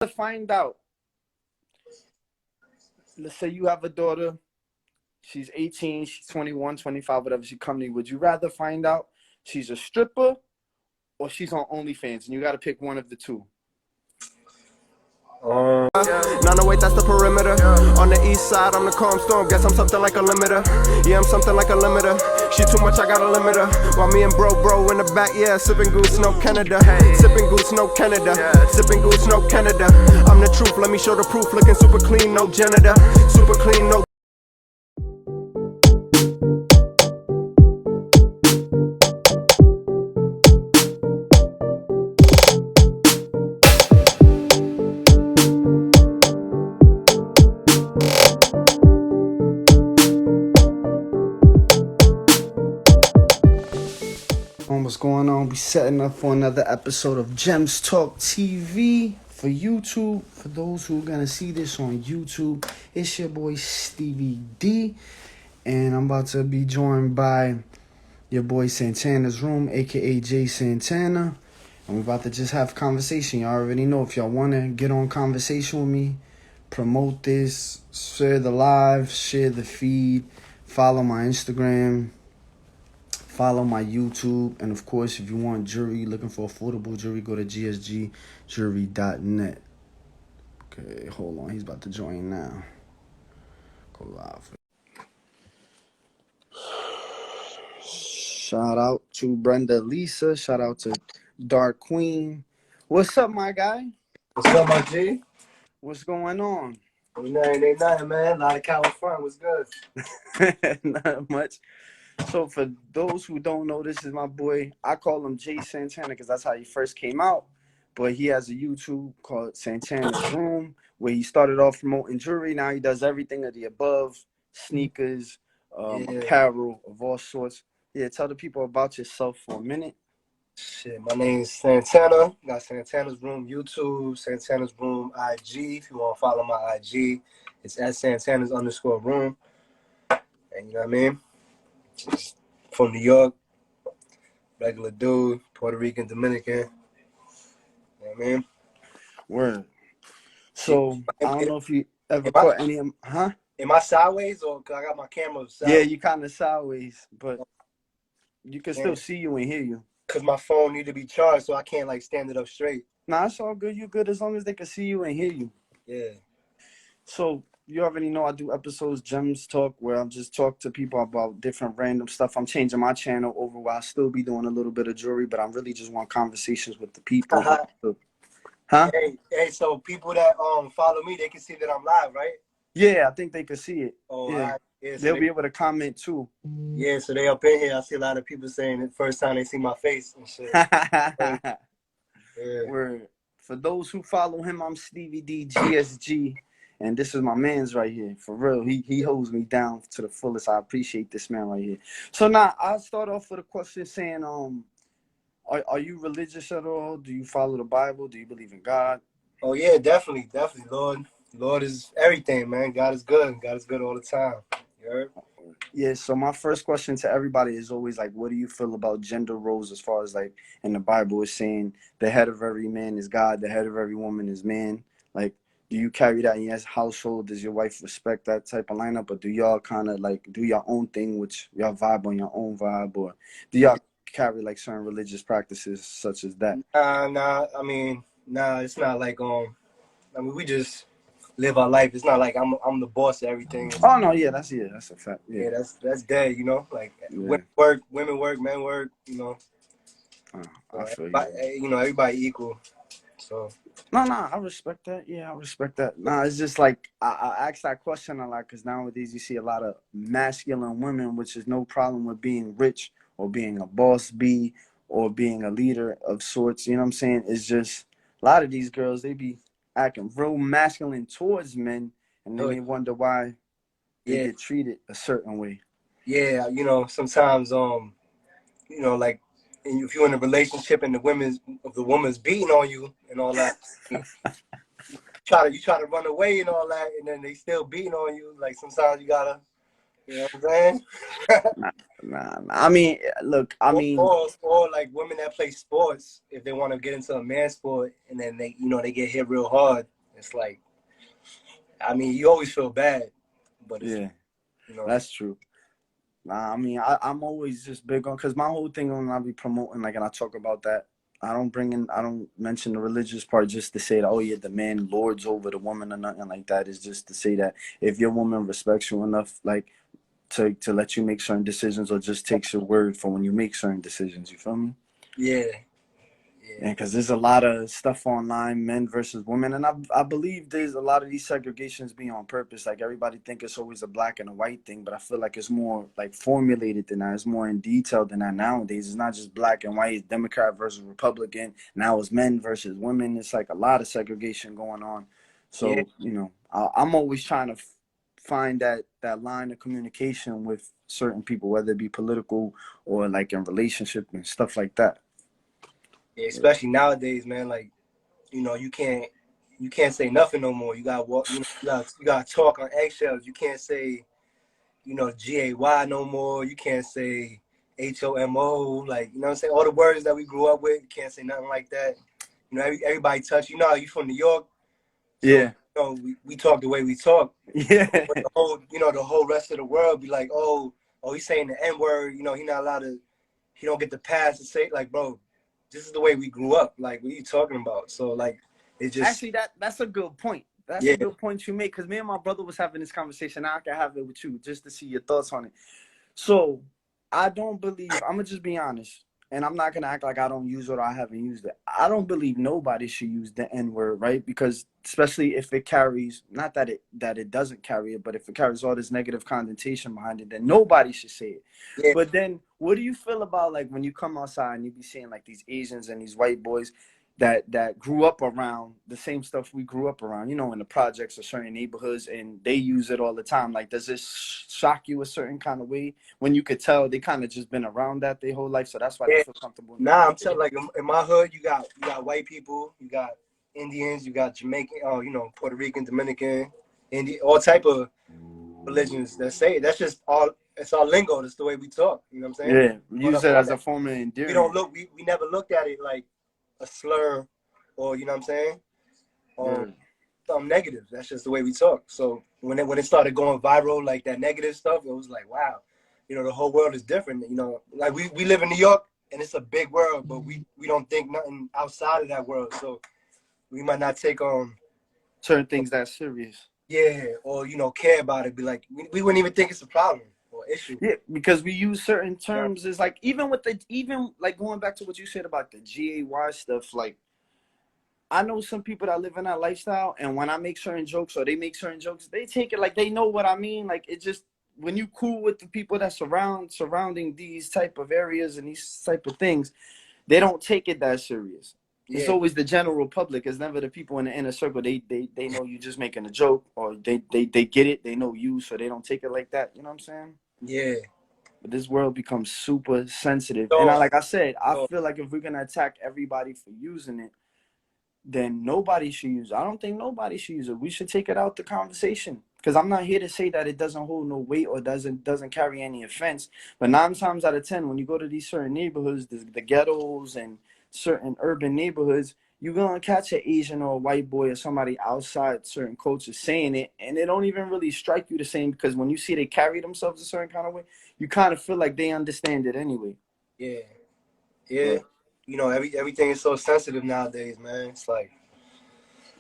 to find out, let's say you have a daughter, she's 18, she's 21, 25, whatever she come to you, would you rather find out she's a stripper or she's on OnlyFans? And you got to pick one of the two. 908, that's the perimeter. On the east side, I'm the calm storm. Guess I'm something like a limiter. Yeah, I'm something like a limiter. She too much, I gotta limit her. While me and bro in the back, yeah, sipping goose, no Canada. Sipping goose, no Canada. Sipping goose, no Canada. I'm the truth, let me show the proof. Looking super clean, no janitor. Super clean, no. What's going on? We setting up for another episode of Gemstalktv for YouTube. For those who are gonna see this on YouTube, it's your boy Stevie D, and I'm about to be joined by your boy Santana's Room, aka Jay Santana, and we're about to just have conversation. Y'all already know, if y'all wanna get on conversation with me, promote this, share the live, share the feed, follow my Instagram, follow my YouTube, and of course, if you want jewelry, looking for affordable jewelry, go to gsgjewelry.net. Okay, hold on, he's about to join now. Go live. Shout out to Brenda Lisa. Shout out to Dark Queen. What's up, my guy? What's up, my G? What's going on? Ain't nothing, man. A lot of California. What's good? Not much. So for those who don't know, this is my boy. I call him Jay Santana because that's how he first came out. But he has a YouTube called Santana's Room, where he started off promoting jewelry. Now he does everything of the above: sneakers, apparel of all sorts. Yeah, tell the people about yourself for a minute. Shit, my name's Santana. Got Santana's Room YouTube, Santana's Room IG. If you want to follow my IG, it's at Santana's_room. And you know what I mean? Just from New York, regular dude, Puerto Rican, Dominican. You know what I mean? Word. So I don't know if you ever caught any of them, huh? Am I sideways or cause I got my camera sideways? Yeah, you kind of sideways, but you can still see you and hear you. Cause my phone need to be charged, so I can't like stand it up straight. Nah, it's all good. You good as long as they can see you and hear you. Yeah. So you already know I do episodes, Gems Talk, where I just talk to people about different random stuff. I'm changing my channel over where I'll still be doing a little bit of jewelry, but I really just want conversations with the people. Huh? Hey, so people that follow me, they can see that I'm live, right? Yeah, I think they can see it. Oh, yeah. Yeah, so they'll be able to comment too. Yeah, so they up in here. I see a lot of people saying the first time they see my face and shit. Yeah. Word. For those who follow him, I'm Stevie D GSG, and this is my man's right here. For real, he holds me down to the fullest. I appreciate this man right here. So now I'll start off with a question saying, are you religious at all? Do you follow the Bible? Do you believe in God? Oh yeah, definitely. Lord is everything, man. God is good. God is good all the time. You heard? Yeah, so my first question to everybody is always like, what do you feel about gender roles, as far as like in the Bible is saying the head of every man is God, the head of every woman is man? Like, do you carry that in your household? Does your wife respect that type of lineup, or do y'all kind of like do your own thing, which y'all vibe on your own vibe, or do y'all carry like certain religious practices such as that? Nah. I mean, nah. It's not like I mean, we just live our life. It's not like I'm the boss of everything. Oh no, yeah, that's a fact. Yeah, that's dead. You know, like women work, men work. You know, I feel you know, everybody equal. So no, I respect that. Yeah, I respect that. Nah, it's just like I ask that question a lot because nowadays you see a lot of masculine women, which is no problem with being rich or being a boss bee or being a leader of sorts. You know what I'm saying? It's just a lot of these girls, they be acting real masculine towards men, and then they wonder why they get treated a certain way. Yeah, you know, sometimes you know, like if you're in a relationship and the woman's beating on you and all that, you try to run away and all that, and then they still beating on you. Like sometimes you gotta You know what I'm saying? Nah. I mean, look. I mean, Or like women that play sports, if they want to get into a man sport and then they, they get hit real hard, it's like, I mean, you always feel bad, but it's, yeah, you know, that's true. Nah, I mean, I'm always just big on, because my whole thing when I be promoting, like, and I talk about that, I don't mention the religious part just to say that, oh yeah, the man lords over the woman or nothing like that. It's just to say that if your woman respects you enough, like, to let you make certain decisions, or just takes your word for when you make certain decisions, you feel me? yeah, And because there's a lot of stuff online, men versus women, and I believe there's a lot of these segregations being on purpose. Like, everybody think it's always a black and a white thing, but I feel like it's more like formulated than that. It's more in detail than that nowadays. It's not just black and white, it's Democrat versus Republican. Now it's men versus women. It's like a lot of segregation going on. yeah, So, I'm always trying to find that line of communication with certain people, whether it be political or like in relationship and stuff like that. yeah. Especially nowadays, man. Like, you can't say nothing no more. You got walk, you got to talk on eggshells. You can't say, GAY no more. You can't say HOMO. Like, you know what I'm saying? All the words that we grew up with, you can't say nothing like that. Everybody touch. You from New York, so Yeah. we talk the way we talk. Yeah. But the whole rest of the world be like, oh, he's saying the N word. He not allowed to. He don't get the pass to say, like, bro, this is the way we grew up. Like, what are you talking about? So, like, it just, Actually, that's a good point. That's a yeah, good point you make, because me and my brother was having this conversation. Now I can have it with you just to see your thoughts on it. So I don't believe, I'm gonna just be honest, and I'm not gonna act like I don't use it or I haven't used it. I don't believe nobody should use the N word, right? Because especially if it carries, not that it doesn't carry it, but if it carries all this negative connotation behind it, then nobody should say it. yeah, But then what do you feel about, like, when you come outside and you be seeing like these Asians and these white boys that grew up around the same stuff we grew up around, in the projects or certain neighborhoods, and they use it all the time? Like, does this shock you a certain kind of way when you could tell they kind of just been around that their whole life, so that's why they yeah. feel comfortable in Nah, I'm telling, like, in my hood, you got white people, you got Indians, you got Jamaican, Puerto Rican, Dominican, Indian, all type of religions that say it. That's just all. It's all lingo. That's the way we talk. You know what I'm saying? Yeah, use it All as a that. form of We don't endearment. look. We never looked at it like a slur, or you know what I'm saying, or Yeah. something negative. That's just the way we talk. So when it started going viral, like that negative stuff, it was like, wow, the whole world is different. Like we live in New York, and it's a big world, but we don't think nothing outside of that world. So we might not take Certain things that serious. yeah, or care about it. Be like, we wouldn't even think it's a problem or issue. Yeah, because we use certain You know? terms. Is like, even like going back to what you said about the GAY stuff, like, I know some people that live in that lifestyle, and when I make certain jokes or they make certain jokes, they take it like they know what I mean. Like, it just, when you cool with the people that surrounding these type of areas and these type of things, they don't take it that serious. It's Yeah, always the general public. It's never the people in the inner circle. They know you just making a joke, or they get it. They know you, so they don't take it like that. You know what I'm saying? yeah. But this world becomes super sensitive, and So, like I said, I so feel like if we're gonna attack everybody for using it, then nobody should use it. I don't think nobody should use it. We should take it out the conversation, because I'm not here to say that it doesn't hold no weight or doesn't carry any offense. But 9 times out of 10, when you go to these certain neighborhoods, the ghettos and certain urban neighborhoods, you're gonna catch an Asian or a white boy or somebody outside certain cultures saying it, and it don't even really strike you the same, because when you see they carry themselves a certain kind of way, you kind of feel like they understand it anyway. yeah, yeah. But Everything is so sensitive nowadays, man. It's like,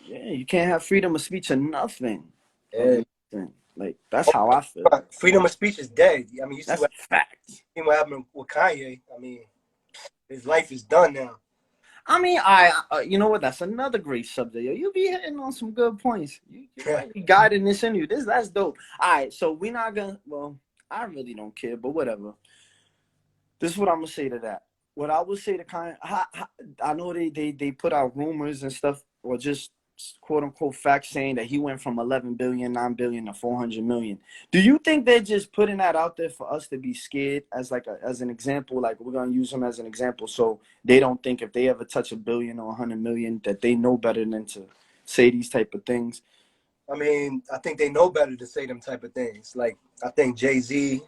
yeah, you can't have freedom of speech or nothing. Of yeah. anything. Like, that's how I feel. Freedom of speech is dead. I mean, you see That's what, a fact. happened with Kanye. I mean, his life is done now. I mean, you know what? That's another great subject. Yo, you be hitting on some good points. You might be guiding this in you. That's dope. All right, so we're not gonna. Well, I really don't care, but whatever. This is what I'm gonna say to that. What I would say to Kanye, I know they put out rumors and stuff, or just quote unquote facts saying that he went from 11 billion, 9 billion to 400 million. Do you think they're just putting that out there for us to be scared, as like as an example? Like, we're gonna use him as an example, so they don't think if they ever touch a billion or 100 million that they know better than to say these type of things. I mean, I think they know better to say them type of things. Like, I think Jay-Z,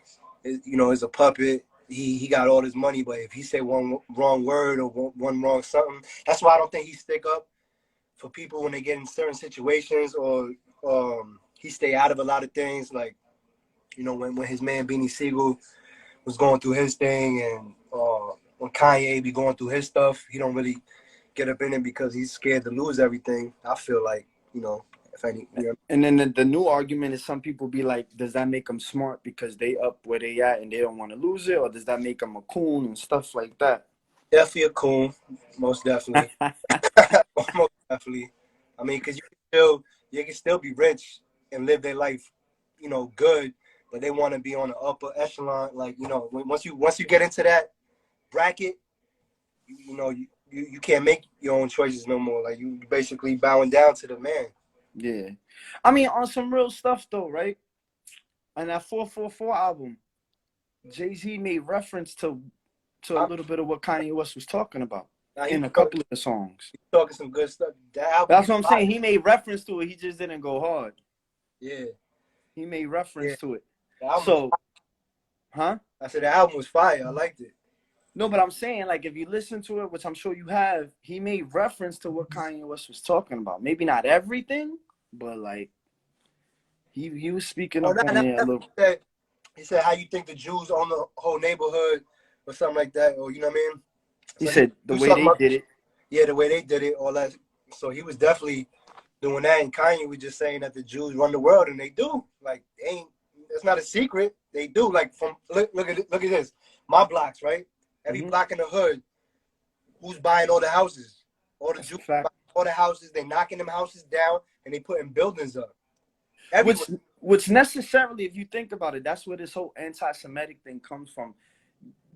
is a puppet. He got all this money, but if he say one wrong word or one wrong something, that's why I don't think he stick up for people when they get in certain situations, or he stay out of a lot of things. Like, when his man Beanie Siegel was going through his thing, and when Kanye be going through his stuff, he don't really get up in it because he's scared to lose everything. I feel like, if any. And then the new argument is some people be like, does that make them smart because they up where they at and they don't want to lose it, or does that make them a coon and stuff like that? Definitely a coon, most definitely. Most definitely. I mean, because you can still be rich and live their life, good, but they want to be on the upper echelon. Like, once you get into that bracket, you can't make your own choices no more. Like, you basically bowing down to the man. Yeah. I mean, on some real stuff though, right? On that 444 album, Jay-Z made reference to a little bit of what Kanye West was talking about in a couple of the songs. He's talking some good stuff. That's what I'm saying. He made reference to it. He just didn't go hard. Yeah. He made reference to it. So, huh? I said the album was fire. I liked it. No, but I'm saying, like, if you listen to it, which I'm sure you have, he made reference to what Kanye West was talking about. Maybe not everything, but, like, he was speaking up on there a little. He said, how you think the Jews own the whole neighborhood or something like that, or, you know what I mean? He said the way they did it. Yeah, the way they did it, all that. So he was definitely doing that, and Kanye was just saying that the Jews run the world, and they do. Like, it's not a secret. They do. Like, look at this. My blocks, right? Every block in the hood, who's buying all the houses? All the Jews buying all the houses. They knocking them houses down, and they putting buildings up. Which necessarily, if you think about it, that's where this whole anti-Semitic thing comes from.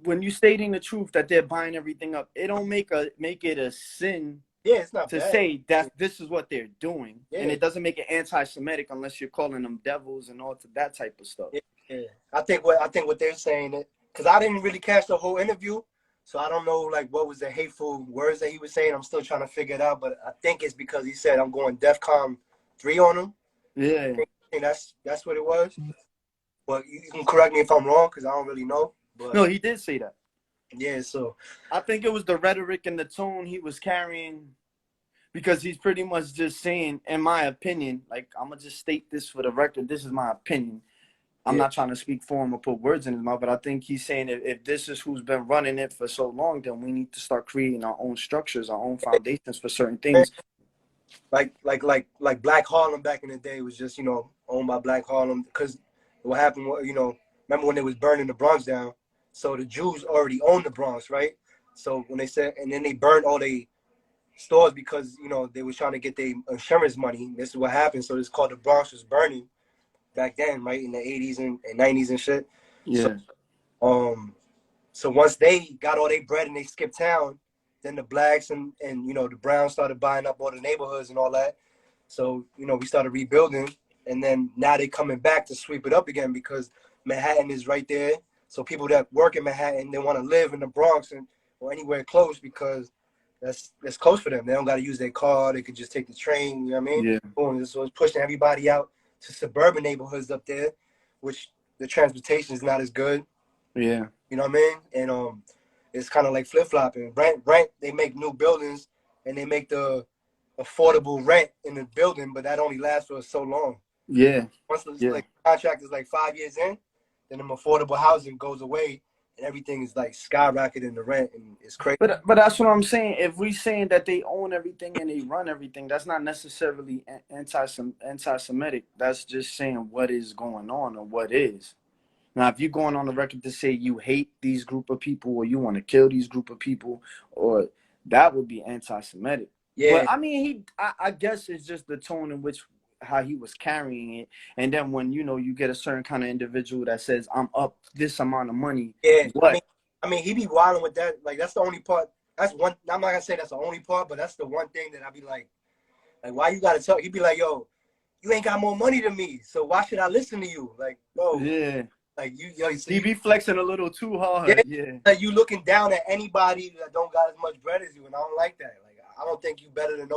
When you stating the truth that they're buying everything up, it don't make it a sin. Yeah, it's not to bad. say that this is what they're doing, yeah. And it doesn't make it anti-Semitic unless you're calling them devils and all that type of stuff. Yeah. I think what they're saying, because I didn't really catch the whole interview, so I don't know like what was the hateful words that he was saying. I'm still trying to figure it out, but I think it's because he said I'm going DEFCON 3 on him. Yeah, I think that's what it was. But you can correct me if I'm wrong, because I don't really know. But no, he did say that. Yeah, so I think it was the rhetoric and the tone he was carrying, because he's pretty much just saying, in my opinion, like, I'm gonna just state this for the record. This is my opinion. I'm not trying to speak for him or put words in his mouth, but I think he's saying if this is who's been running it for so long, then we need to start creating our own structures, our own foundations for certain things. Like Black Harlem back in the day was just, owned by Black Harlem, because what happened was, remember when they was burning the Bronx down? So the Jews already owned the Bronx, right? So when they said, and then they burned all their stores because, they was trying to get their insurance money. This is what happened. So it's called the Bronx was burning back then, right? In the 80s and 90s and shit. Yeah. So once they got all their bread and they skipped town, then the blacks and the browns started buying up all the neighborhoods and all that. So, we started rebuilding, and then now they coming back to sweep it up again because Manhattan is right there. So people that work in Manhattan, they want to live in the Bronx or anywhere close because that's close for them. They don't got to use their car. They could just take the train, you know what I mean? Yeah. Boom. So it's pushing everybody out to suburban neighborhoods up there, which the transportation is not as good. Yeah. You know what I mean? And it's kind of like flip-flopping. Rent, they make new buildings, and they make the affordable rent in the building, but that only lasts for so long. Yeah. Once the contract is like 5 years in, then the affordable housing goes away, and everything is like skyrocketing the rent, and it's crazy. But that's what I'm saying. If we saying that they own everything and they run everything, that's not necessarily anti-Semitic. That's just saying what is going on or what is. Now, if you're going on the record to say you hate these group of people or you want to kill these group of people, or that would be anti-Semitic. Yeah. But I mean, I guess it's just the tone in which how he was carrying it. And then when, you get a certain kind of individual that says, I'm up this amount of money. Yeah. What? I mean, he be wilding with that. Like, that's the only part. That's one. I'm not going to say that's the only part, but that's the one thing that I be like, why you got to tell? He be like, yo, you ain't got more money than me, so why should I listen to you? Like, bro. Yeah. Like, he be flexing a little too hard. Yeah. Like, you looking down at anybody that don't got as much bread as you, and I don't like that. Like, I don't think you better than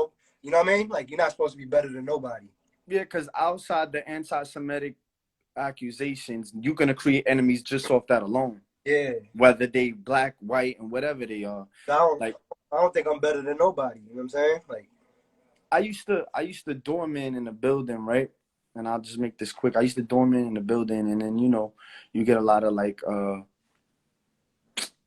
you know what I mean? Like, you're not supposed to be better than nobody. Yeah, because outside the anti-Semitic accusations, you're gonna create enemies just off that alone. Yeah. Whether they black, white, and whatever they are. Like I don't think I'm better than nobody. You know what I'm saying? Like I used to doorman in a building, right? And I'll just make this quick. I used to doorman in the building, and then you get a lot of like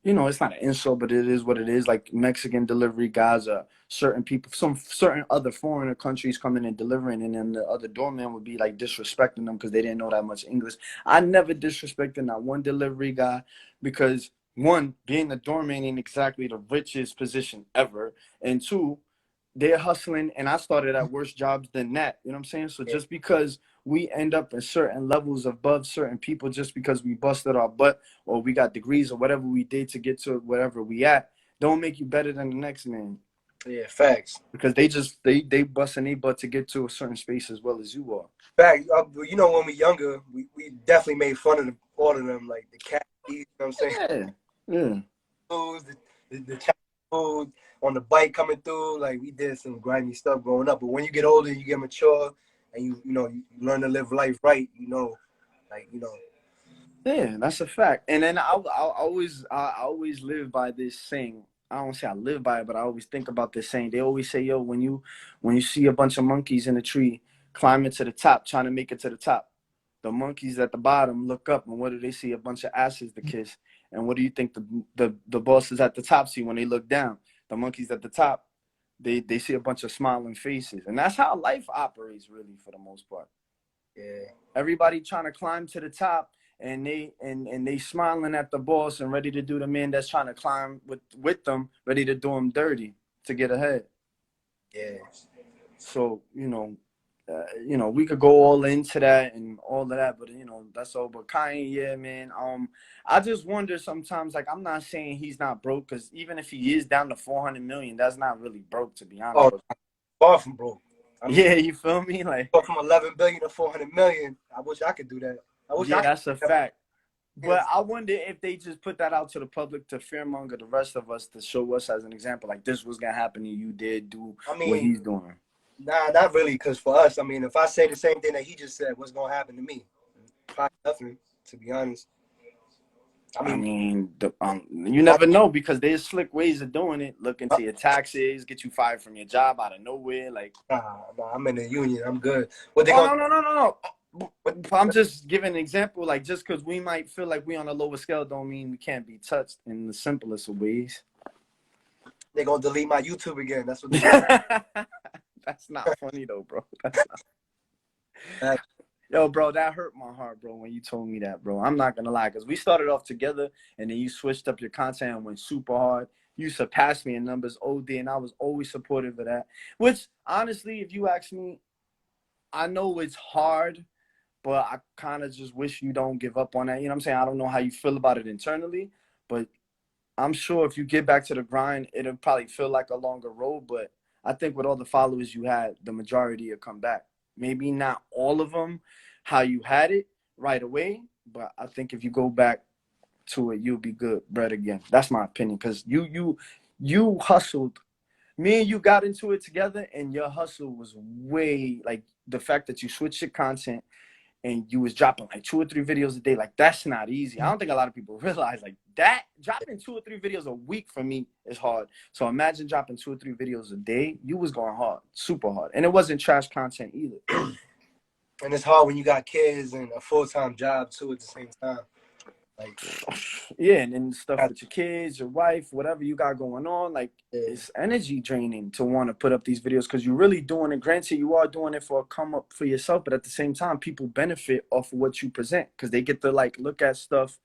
it's not an insult, but it is what it is. Like Mexican delivery guys, certain people, some certain other foreigner countries coming and delivering, and then the other doorman would be like disrespecting them because they didn't know that much English. I never disrespected not one delivery guy because one, being a doorman ain't exactly the richest position ever, and two, they're hustling, and I started at worse jobs than that. You know what I'm saying? So just because we end up in certain levels above certain people, just because we busted our butt or we got degrees or whatever we did to get to wherever we at, don't make you better than the next man. yeah, facts. Because they busting their butt to get to a certain space as well as you are. Fact. You know, when we younger, we definitely made fun of all of them, like the cat. You know what I'm saying? Yeah. The child food on the bike coming through. Like we did some grimy stuff growing up. But when you get older, you get mature, and you learn to live life right. Yeah, that's a fact. And then I always live by this saying. I don't say I live by it, but I always think about this saying. They always say, yo, when you see a bunch of monkeys in a tree climbing to the top, trying to make it to the top, the monkeys at the bottom look up, and what do they see? A bunch of asses to kiss. And what do you think the bosses at the top see when they look down? The monkeys at the top, they see a bunch of smiling faces. And that's how life operates, really, for the most part. Yeah. Everybody trying to climb to the top, and they smiling at the boss and ready to do the man that's trying to climb with them, ready to do them dirty to get ahead. Yeah. So we could go all into that and all of that, but that's all. But Kanye, yeah, man. I just wonder sometimes. Like, I'm not saying he's not broke, because even if he is down to 400 million, that's not really broke, to be honest. Oh, far from broke. I mean, yeah, you feel me? Like, from 11 billion to 400 million. I wish I could do that. That's a fact. But I wonder if they just put that out to the public to fearmonger the rest of us, to show us as an example, like, this was gonna happen to you. Did do what he's doing. Nah, not really. Because for us, I mean, if I say the same thing that he just said, what's gonna happen to me? Probably nothing, to be honest. I mean, you never know, because there's slick ways of doing it. Look into your taxes, get you fired from your job out of nowhere. Like, nah, I'm in the union. I'm good. No. I'm just giving an example. Like, just because we might feel like we on a lower scale, don't mean we can't be touched in the simplest of ways. They're gonna delete my YouTube again. That's what they do. That's not funny though, bro. That's not... Yo, bro, that hurt my heart, bro, when you told me that, bro. I'm not gonna lie, because we started off together, and then you switched up your content and went super hard. You surpassed me in numbers, OD, and I was always supportive of that. Which, honestly, if you ask me, I know it's hard, but I kind of just wish you don't give up on that. You know what I'm saying? I don't know how you feel about it internally, but I'm sure if you get back to the grind, it'll probably feel like a longer road. But I think with all the followers you had, the majority will come back. Maybe not all of them how you had it right away, but I think if you go back to it, you'll be good bread again. That's my opinion, because you hustled. Me and you got into it together, and your hustle was way, like, the fact that you switched your content and you was dropping like 2 or 3 videos a day. Like, that's not easy. I don't think a lot of people realize, like, that dropping 2 or 3 videos a week for me is hard. So imagine dropping 2 or 3 videos a day. You was going hard, super hard. And it wasn't trash content either. And it's hard when you got kids and a full-time job too at the same time. Like, yeah, and then stuff with your kids, your wife, whatever you got going on, like, it's energy draining to want to put up these videos, because you're really doing it. Granted, you are doing it for a come up for yourself, but at the same time, people benefit off of what you present, because they get to, like, look at stuff,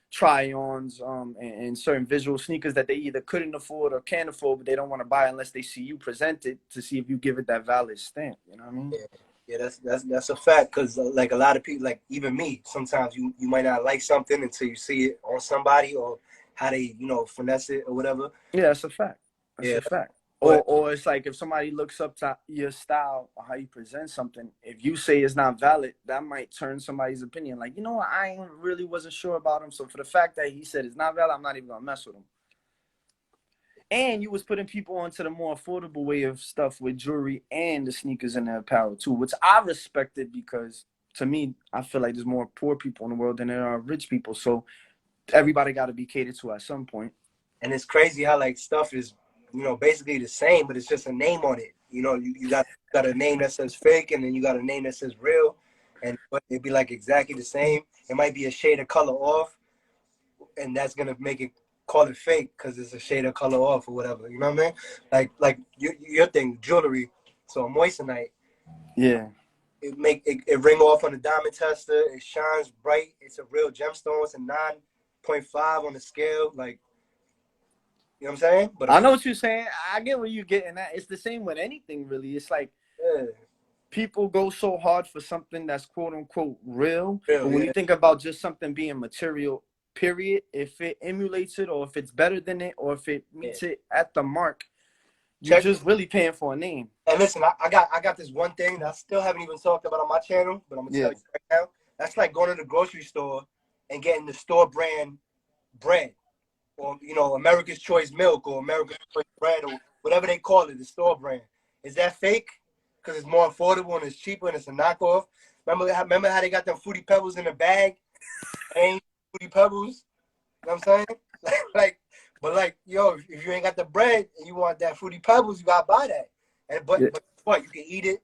try-ons, and certain visual sneakers that they either couldn't afford or can't afford, but they don't want to buy unless they see you present it, to see if you give it that valid stamp. You know what I mean? Yeah, that's a fact, because like a lot of people, like even me, sometimes you might not like something until you see it on somebody, or how they finesse it or whatever. Yeah, that's a fact. That's a fact. Or it's like, if somebody looks up to your style or how you present something, if you say it's not valid, that might turn somebody's opinion. Like, you know what, I really wasn't sure about him, so for the fact that he said it's not valid, I'm not even gonna mess with him. And you was putting people onto the more affordable way of stuff with jewelry and the sneakers and the apparel too, which I respected because to me, I feel like there's more poor people in the world than there are rich people. So everybody got to be catered to at some point. And it's crazy how like stuff is, you know, basically the same, but it's just a name on it. You know, you got a name that says fake, and then you got a name that says real, and it'd be like exactly the same. It might be a shade of color off, and that's gonna make it call it fake because it's a shade of color off or whatever. You know what I mean? Like your thing, jewelry. So a moissanite. Yeah. It ring off on the diamond tester. It shines bright. It's a real gemstone. It's a 9.5 on the scale. Like, you know what I'm saying? But I know what you're saying. I get what you're getting at. It's the same with anything, really. It's like people go so hard for something that's quote unquote real. But when you think about just something being material, period, if it emulates it or if it's better than it or if it meets it at the mark, you're just really paying for a name. And listen, I got this one thing that I still haven't even talked about on my channel, but I'm gonna tell you right now. That's like going to the grocery store and getting the store brand bread, or you know, America's Choice milk or America's Choice bread or whatever they call it, the store brand. Is that fake? Because it's more affordable and it's cheaper and it's a knockoff. Remember how they got them Fruity Pebbles in the bag? Ain't Fruity Pebbles. You know what I'm saying? But yo, if you ain't got the bread and you want that Fruity Pebbles, you gotta buy that. And but what? You can eat it.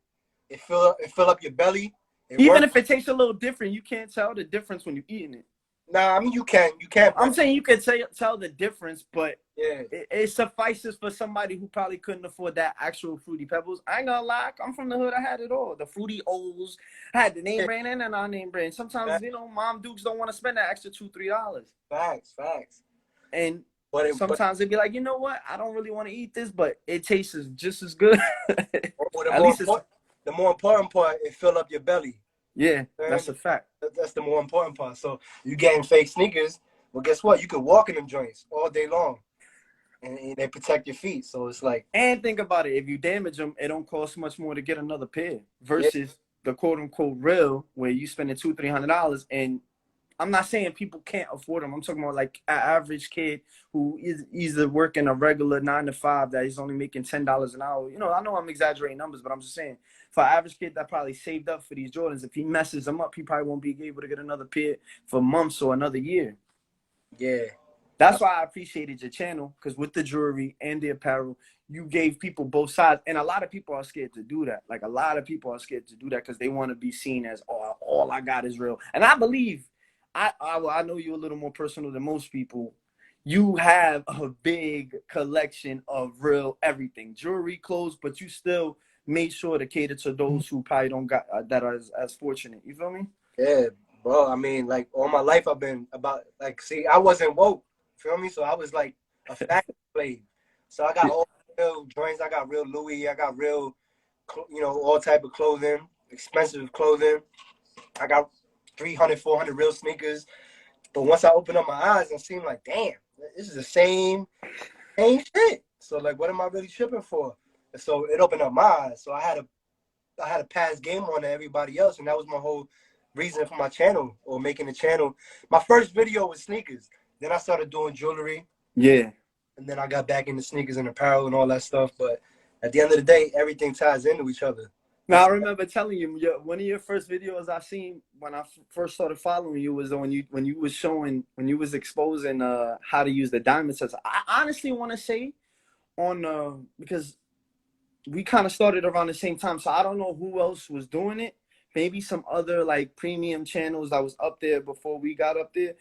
It fill up your belly. Even if it tastes a little different, you can't tell the difference when you're eating it. Nah, I mean you can. I'm saying you can tell the difference, but yeah, it suffices for somebody who probably couldn't afford that actual Fruity Pebbles. I ain't gonna lie, I'm from the hood. I had it all. The Fruity O's. I had the name brand and the non-name brand. Sometimes you know, mom dukes don't want to spend that extra $2-3. Facts. And sometimes they'd be like, you know what? I don't really want to eat this, but it tastes just as good. The more important part, it fill up your belly. Yeah, that's a fact. That's the more important part. So you getting fake sneakers, well, guess what? You can walk in them joints all day long, and they protect your feet. So it's like. And think about it. If you damage them, it don't cost much more to get another pair versus the quote unquote real, where you spending $200-300 and I'm not saying people can't afford them. I'm talking about like an average kid who is either working a regular 9 to 5 that he's only making $10 an hour. You know, I know I'm exaggerating numbers, but I'm just saying for an average kid that probably saved up for these Jordans, if he messes them up, he probably won't be able to get another pair for months or another year. Yeah. That's why I appreciated your channel, because with the jewelry and the apparel, you gave people both sides. And a lot of people are scared to do that. Like a lot of people are scared to do that because they want to be seen as, oh, all I got is real. And I believe, I know you're a little more personal than most people. You have a big collection of real everything, jewelry, clothes, but you still made sure to cater to those who probably don't got that are as fortunate. You feel me? Yeah, bro. I mean, like all my life I've been about like, see, I wasn't woke. Feel me? So I was like a fashion slave. So I got all real joints. I got real Louis. I got real, you know, all type of clothing, expensive clothing. I got 300, 400 real sneakers. But once I opened up my eyes and seen like, damn, this is the same shit. So like, what am I really tripping for? And so it opened up my eyes. So I had a pass game on to everybody else, and that was my whole reason for my channel or making the channel. My first video was sneakers. Then I started doing jewelry. Yeah. And then I got back into sneakers and apparel and all that stuff. But at the end of the day, everything ties into each other. Now, I remember telling you, one of your first videos I seen when I first started following you was when you was exposing how to use the diamond sets. I honestly want to say because we kind of started around the same time, so I don't know who else was doing it. Maybe some other like premium channels that was up there before we got up there.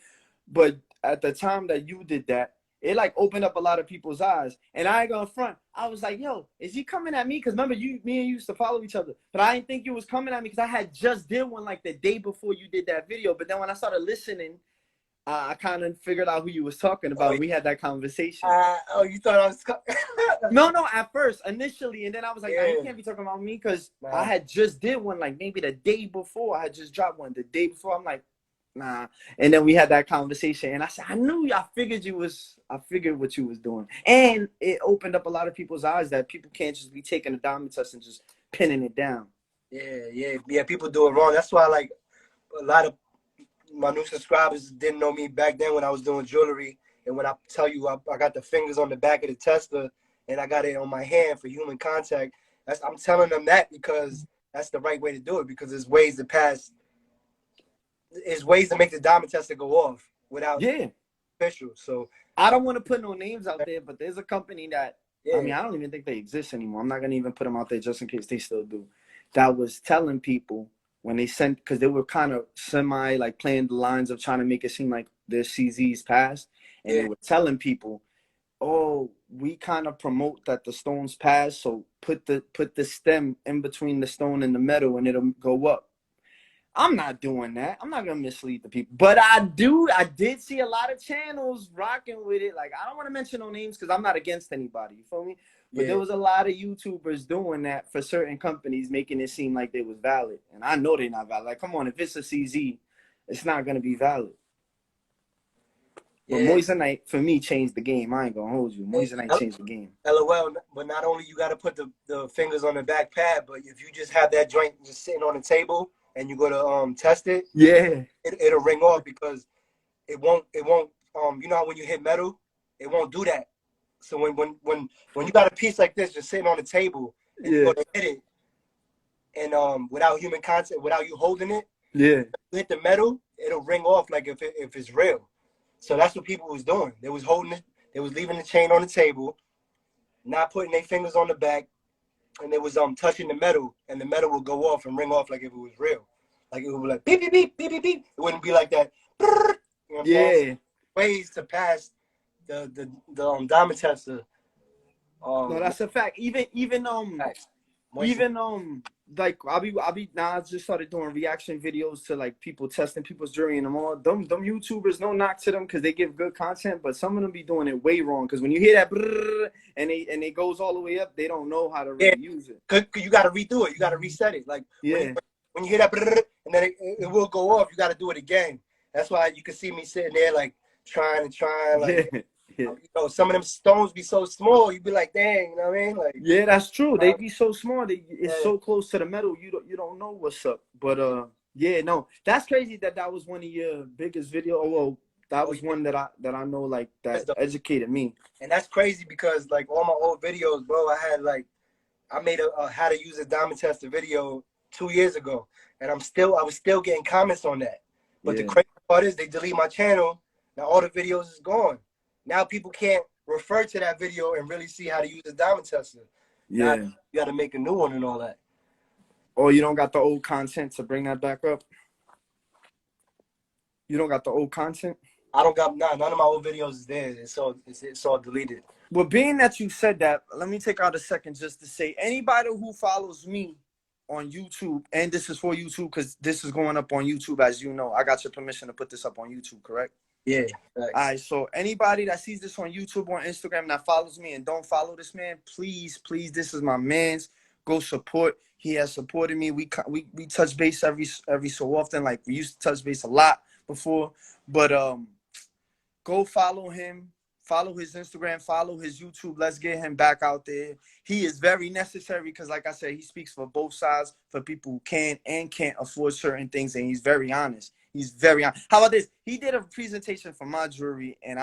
But at the time that you did that, it like opened up a lot of people's eyes. And I ain't gonna front. I was like, yo, is he coming at me? Because remember, me and you used to follow each other. But I didn't think you was coming at me because I had just did one like the day before you did that video. But then when I started listening, I kind of figured out who you was talking about. And we had that conversation. You thought I was No, at first, initially. And then I was like, nah, you can't be talking about me because I had just did one like maybe the day before. I had just dropped one the day before. I'm like, nah. And then we had that conversation, and I said, I figured what you was doing. And it opened up a lot of people's eyes that people can't just be taking a diamond test and just pinning it down. Yeah, people do it wrong. That's why like a lot of my new subscribers didn't know me back then when I was doing jewelry, And when I tell you I got the fingers on the back of the tester and I got it on my hand for human contact, I'm telling them that because that's the right way to do it, because there's ways to pass, there's ways to make the diamond tester go off without official. So I don't want to put no names out there, but there's a company that, yeah. I mean, I don't even think they exist anymore. I'm not going to even put them out there just in case they still do. That was telling people when they sent, because they were kind of semi like playing the lines of trying to make it seem like their CZs passed. And they were telling people, oh, we kind of promote that the stones pass, so put the stem in between the stone and the metal and it'll go up. I'm not doing that. I'm not gonna mislead the people. But I did see a lot of channels rocking with it. Like, I don't want to mention no names because I'm not against anybody. You feel me? But there was a lot of YouTubers doing that for certain companies, making it seem like they was valid. And I know they're not valid. Like, come on, if it's a CZ, it's not gonna be valid. But Moissanite, for me, changed the game. I ain't gonna hold you. Moissanite changed the game. LOL, but not only you gotta put the fingers on the back pad, but if you just have that joint just sitting on the table and you go to test it, it'll ring off, because it won't you know how when you hit metal, it won't do that. So when you got a piece like this just sitting on the table and you go to hit it, and without human contact, without you holding it, you hit the metal, it'll ring off like if it's real. So that's what people was doing. They was holding it, they was leaving the chain on the table, not putting their fingers on the back, and they was touching the metal, and the metal would go off and ring off like if it was real. Like it would be like beep beep beep beep beep beep. It wouldn't be like that. You know what I'm saying? Ways to pass the diamond tester. No, that's a fact. Even like I'll be now I just started doing reaction videos to like people testing people's jewelry and them all. Them YouTubers, no knock to them because they give good content, but some of them be doing it way wrong. Because when you hear that and it goes all the way up, they don't know how to really use it. Cause you got to redo it. You got to reset it. Like when you hear that and then it will go off, you got to do it again. That's why you can see me sitting there like trying like. You know, some of them stones be so small, you be like, dang, you know what I mean? Like, that's true. They be so small. It's so close to the metal, you don't know what's up. But no, that's crazy that was one of your biggest video. Oh, well, that was one that I know like that educated me. And that's crazy because like all my old videos, bro, I made a how to use a diamond tester video 2 years ago, and I was still getting comments on that. But the crazy part is they delete my channel. Now all the videos is gone. Now people can't refer to that video and really see how to use a diamond tester. Now you got to make a new one and all that. Oh, you don't got the old content to bring that back up? You don't got the old content? I don't got none of my old videos is there. It's all deleted. Well, being that you said that, let me take out a second just to say anybody who follows me on YouTube, and this is for YouTube because this is going up on YouTube, as you know. I got your permission to put this up on YouTube, correct? Yeah. All right, so anybody that sees this on YouTube or Instagram that follows me and don't follow this man, please, this is my man's. Go support. He has supported me. We touch base every so often. Like we used to touch base a lot before, but go follow him. Follow his Instagram. Follow his YouTube. Let's get him back out there. He is very necessary because, like I said, he speaks for both sides, for people who can and can't afford certain things, and he's very honest. He's very honest. How about this? He did a presentation for my jewelry, and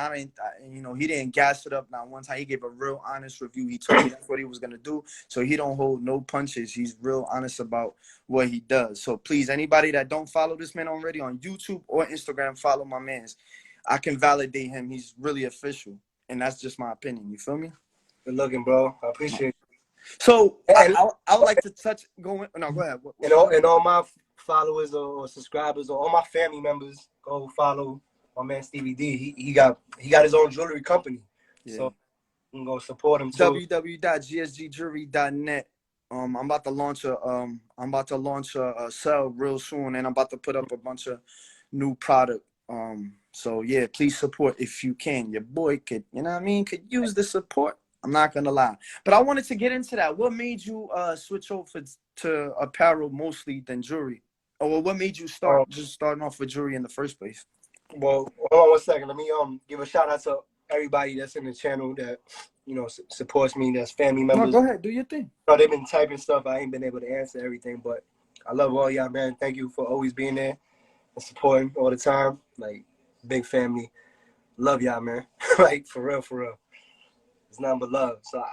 he didn't gas it up not one time. He gave a real honest review. He told me that's what he was gonna do, so he don't hold no punches. He's real honest about what he does. So please, anybody that don't follow this man already on YouTube or Instagram, follow my man's. I can validate him. He's really official, and that's just my opinion. You feel me? Good looking, bro. I appreciate it. So I would like to touch going. No, go ahead. And all my followers or subscribers or all my family members, go follow my man Stevie D. He got his own jewelry company, so you can go support him too. www.gsgjewelry.net. I'm about to launch a sale real soon, and I'm about to put up a bunch of new product. So yeah, please support if you can. Your boy could use the support. I'm not gonna lie, but I wanted to get into that. What made you switch over to apparel mostly than jewelry? Or what made you starting off with jewelry in the first place? Well, hold on 1 second. Let me give a shout out to everybody that's in the channel that supports me. That's family members. No, go ahead, do your thing. They've been typing stuff. I ain't been able to answer everything, but I love all y'all, man. Thank you for always being there and supporting all the time. Like, big family. Love y'all, man. Like for real, for real. It's nothing but love. So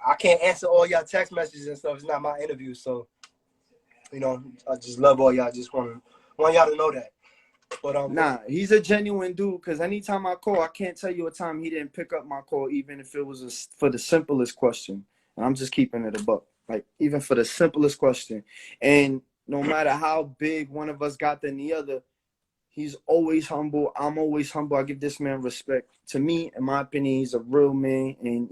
I can't answer all y'all text messages and stuff. It's not my interview, so you know I just love all y'all. Just want y'all to know that. But Nah, he's a genuine dude. Cause anytime I call, I can't tell you a time he didn't pick up my call, even if it was for the simplest question. And I'm just keeping it a buck. Like even for the simplest question, and no matter how big one of us got than the other, he's always humble. I'm always humble. I give this man respect. To me, in my opinion, he's a real man, and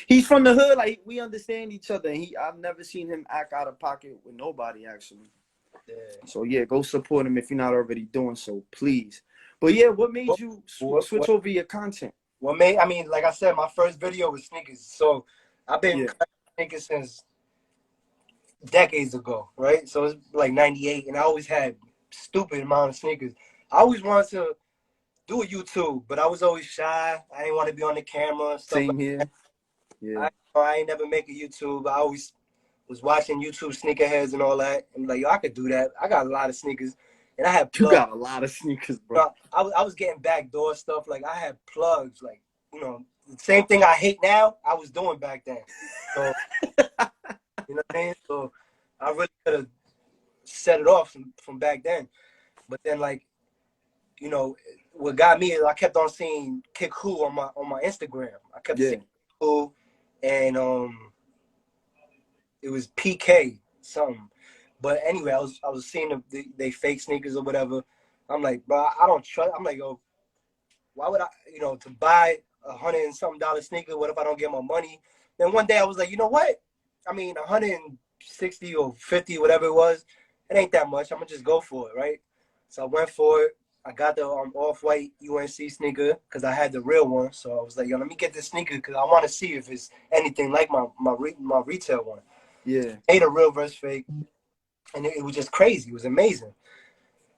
he's from the hood. Like we understand each other. And I've never seen him act out of pocket with nobody actually. yeah. So yeah, go support him if you're not already doing so, please. But yeah, what made you switch over your content? What made? I mean, like I said, my first video was sneakers. So I've been Yeah, sneakers since decades ago, right? So it's like '98, and I always had stupid amount of sneakers. I always wanted to do a YouTube, but I was always shy. I didn't want to be on the camera and stuff same like here. that. Yeah, I ain't never make a YouTube. I always was watching YouTube sneakerheads and all that, and like, yo, I could do that. I got a lot of sneakers, and I had you plugs. got a lot of sneakers, bro. I was getting backdoor stuff. Like I had plugs, like the same thing I hate now. I was doing back then. So you know what I mean. So I really could have set it off from back then. But then like what got me is I kept on seeing Kick Who on my Instagram. I kept Yeah, seeing Who, and it was PK something. But anyway, I was seeing they fake sneakers or whatever. I'm like, bro, I don't trust. I'm like, yo, why would I, to buy $100 and something sneaker? What if I don't get my money? Then one day I was like, you know what? I mean, 160 or 50, whatever it was, it ain't that much. I'm gonna just go for it, right? So I went for it. I got the off-white UNC sneaker because I had the real one. So I was like, yo, let me get this sneaker because I want to see if it's anything like my retail one. yeah, Made a real versus fake, and it was just crazy. It was amazing.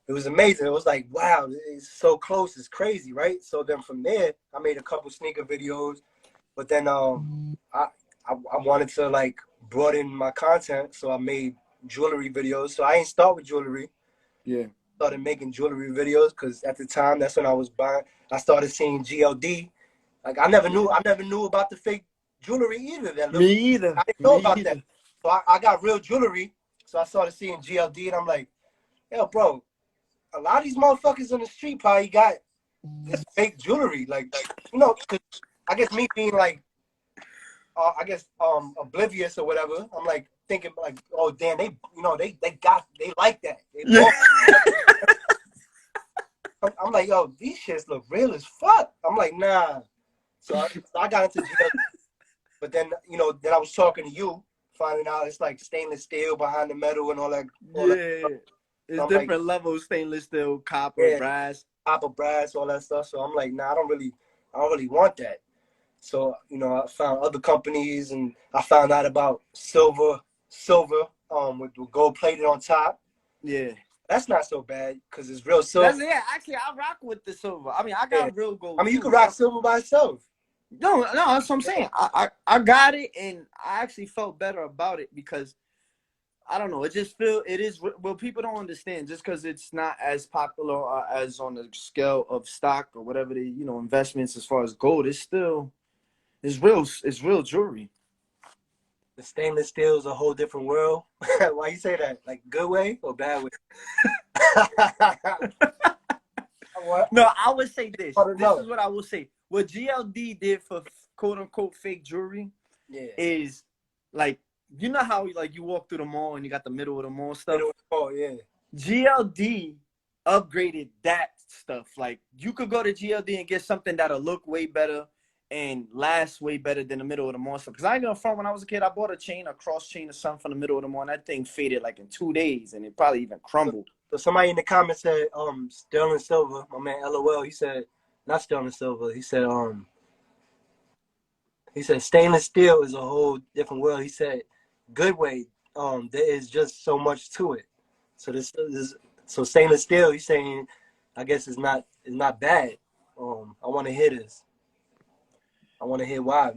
It was amazing. It was like, wow, it's so close. It's crazy, right? So then from there, I made a couple sneaker videos, but then I wanted to like broaden my content, so I made jewelry videos. So I ain't start with jewelry. yeah. Started making jewelry videos because at the time that's when I was buying. I started seeing GLD. Like I never knew about the fake jewelry either. Me either. I didn't know Me about that. either. So I got real jewelry. So I started seeing GLD, and I'm like, yo, bro, a lot of these motherfuckers on the street probably got this fake jewelry, cause I guess me being like, oblivious or whatever. I'm like thinking like, oh damn, they like that. Yeah. I'm like, yo, these shits look real as fuck. I'm like, nah. So I got into jail, but then then I was talking to you, finding out it's like stainless steel behind the metal and all that. Yeah. It's So different levels: stainless steel, copper, yeah, brass. copper, brass, all that stuff. So I'm like, nah, I don't really want that. So I found other companies, and I found out about silver, with gold plated on top. Yeah. That's not so bad because it's real silver. Actually, I rock with the silver. I mean, I Yeah. got real gold. I mean, you too. can rock silver by itself. No, that's what I'm saying. I got it, and I actually felt better about it because I don't know. It is. Well, people don't understand just because it's not as popular as on the scale of stock or whatever the investments as far as gold. It's real jewelry. The stainless steel is a whole different world. Why you say that? Like good way or bad way? No, I would say this. I don't This know. is what I will say. What GLD did for quote unquote fake jewelry is like, you know how like you walk through the mall and you got the middle of the mall stuff? Oh yeah. GLD upgraded that stuff. Like you could go to GLD and get something that'll look way better and last way better than the middle of the mall stuff. Because I ain't gonna front, when I was a kid, I bought a cross chain or something from the middle of the mall, and that thing faded like in 2 days, and it probably even crumbled. So somebody in the comments said, sterling silver. My man LOL, he said, not sterling silver. He said stainless steel is a whole different world. He said, good way. There is just so much to it. So stainless steel, he's saying, I guess it's not bad. I want to hear this. I want to hear why.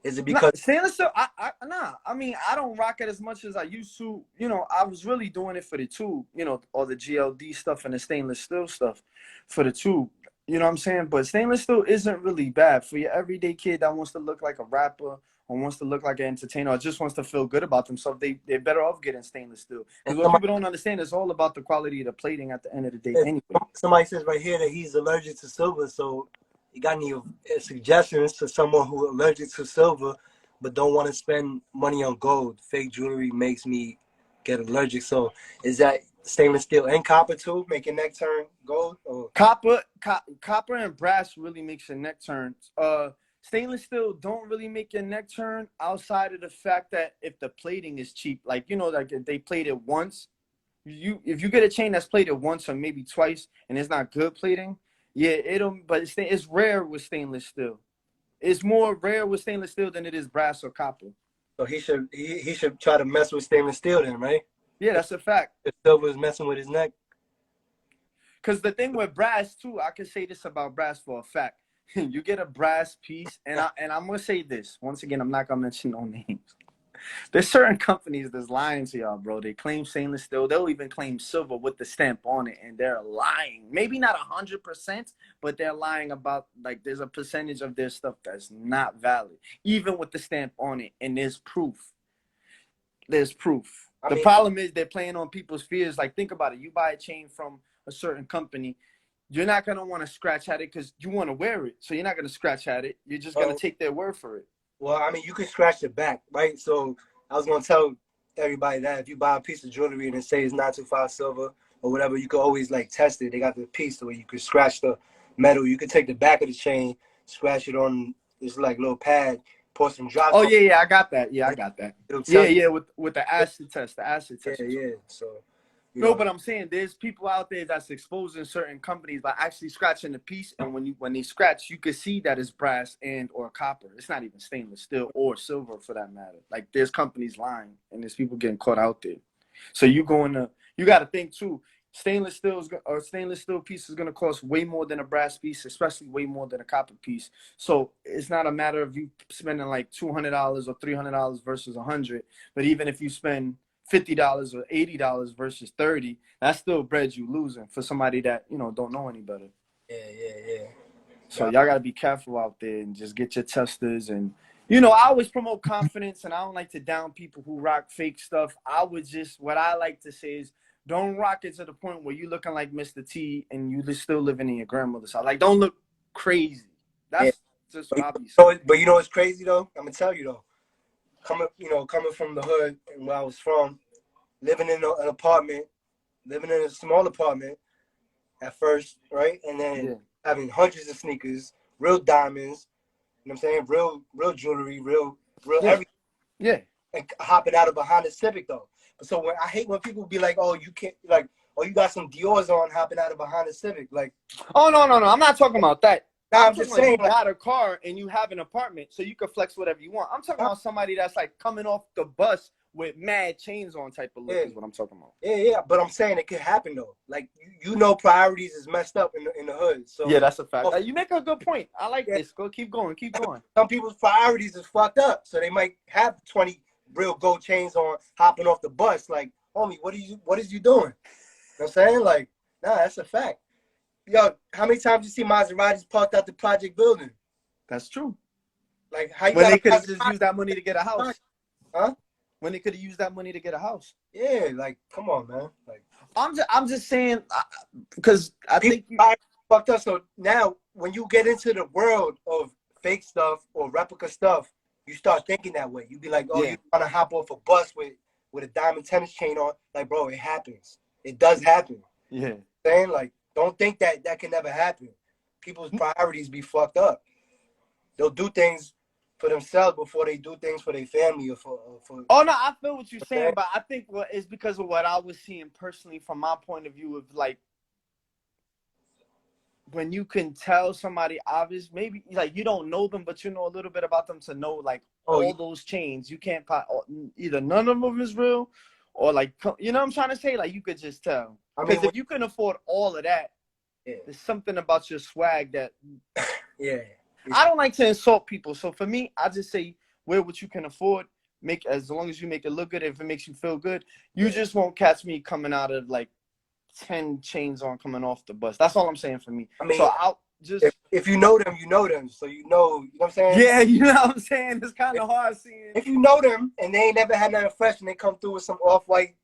Is it because stainless steel? I mean, I don't rock it as much as I used to. I was really doing it for the tube. All the GLD stuff and the stainless steel stuff for the tube. You know what I'm saying? But stainless steel isn't really bad for your everyday kid that wants to look like a rapper or wants to look like an entertainer or just wants to feel good about themselves. They're better off getting stainless steel. Because what people don't understand is all about the quality of the plating at the end of the day anyway. Somebody says right here that he's allergic to silver, so you got any suggestions to someone who's allergic to silver but don't want to spend money on gold? Fake jewelry makes me get allergic. So is that stainless steel and copper too, make your neck turn gold? Or? Copper and brass really makes your neck turn. Stainless steel don't really make your neck turn outside of the fact that if the plating is cheap, like, you know, like if they plate it once, if you get a chain that's plated once or maybe twice and it's not good plating, yeah, but it's rare with stainless steel. It's more rare with stainless steel than it is brass or copper. So he should try to mess with stainless steel then, right? Yeah, that's a fact. The silver is messing with his neck. Because the thing with brass too, I can say this about brass for a fact. You get a brass piece, and I'm gonna say this once again. I'm not gonna mention no names. There's certain companies that's lying to y'all, bro. They claim stainless steel. They'll even claim silver with the stamp on it, and they're lying. Maybe not 100%, but they're lying about, like, there's a percentage of their stuff that's not valid, even with the stamp on it. And there's proof. There's proof. The problem is they're playing on people's fears. Like, think about it. You buy a chain from a certain company. You're not going to want to scratch at it because you want to wear it. So you're not going to scratch at it. You're just going to take their word for it. Well, I mean, you can scratch the back, right? So I was going to tell everybody that if you buy a piece of jewelry and it say it's 925 silver or whatever, you can always, like, test it. They got the piece where you can scratch the metal. You can take the back of the chain, scratch it on this, like, little pad, pour some drops. Oh, yeah, I got that. Yeah, I got that. Yeah, with the acid test. The acid test. Yeah. So... No, but I'm saying there's people out there that's exposing certain companies by actually scratching the piece, and when they scratch, you can see that it's brass and or copper. It's not even stainless steel or silver for that matter. Like, there's companies lying, and there's people getting caught out there. So you got to think too. Stainless steel piece is gonna cost way more than a brass piece, especially way more than a copper piece. So it's not a matter of you spending like $200 or $300 versus $100, but even if you spend $50 or $80 versus $30, that's still bread you losing for somebody that, you know, don't know any better. Yeah. So y'all gotta be careful out there and just get your testers. And, you know, I always promote confidence, and I don't like to down people who rock fake stuff. What I like to say is, don't rock it to the point where you're looking like Mr. T and you still living in your grandmother's house. Like, don't look crazy. That's just what I'll be saying. But you know what's crazy though? I'm gonna tell you though. Coming from the hood and where I was from, living in an apartment, living in a small apartment at first, right? And then having hundreds of sneakers, real diamonds, you know what I'm saying? Real jewelry, real everything. Yeah. And hopping out of behind the Civic though. So I hate when people be like, oh, you can't, like, oh, you got some Dior's on hopping out of behind the Civic. Like, oh, no. I'm not talking about that. Nah, I'm just saying, you got a car and you have an apartment, so you can flex whatever you want. I'm talking about somebody that's like coming off the bus with mad chains on type of look is what I'm talking about. Yeah. But I'm saying it could happen though. Like, you know, priorities is messed up in the hood. So yeah, that's a fact. You make a good point. I like this. Keep going. Some people's priorities is fucked up, so they might have 20 real gold chains on hopping off the bus. Like, homie, what is you doing? You know what I'm saying? Like, nah, that's a fact. Yo, how many times you see Maseratis parked out the project building? That's true. Like, how you when they could have just used that money to get a house? Huh? When they could have used that money to get a house? Yeah, like, come on, man. Like, I'm just saying, because I think fucked up. So now, when you get into the world of fake stuff or replica stuff, you start thinking that way. You be like, oh, you want to hop off a bus with a diamond tennis chain on? Like, bro, it happens. It does happen. Yeah. Saying, like, don't think that can never happen. People's priorities be fucked up. They'll do things for themselves before they do things for their family or for. Oh no, I feel what you're saying, but I think it's because of what I was seeing personally from my point of view of, like, when you can tell somebody obvious, maybe like you don't know them, but you know a little bit about them to know, like, all those chains. You can't either none of them is real, or, like, you know what I'm trying to say? Like, you could just tell. Because if you can afford all of that, there's something about your swag that. I don't like to insult people, so for me, I just say wear what you can afford. Make as long as you make it look good. If it makes you feel good, you just won't catch me coming out of like 10 chains on coming off the bus. That's all I'm saying for me. I mean, so just if you know them, you know them. So you know what I'm saying? yeah, you know what I'm saying? It's kind of hard seeing. If you know them and they ain't never had nothing fresh and they come through with some off-white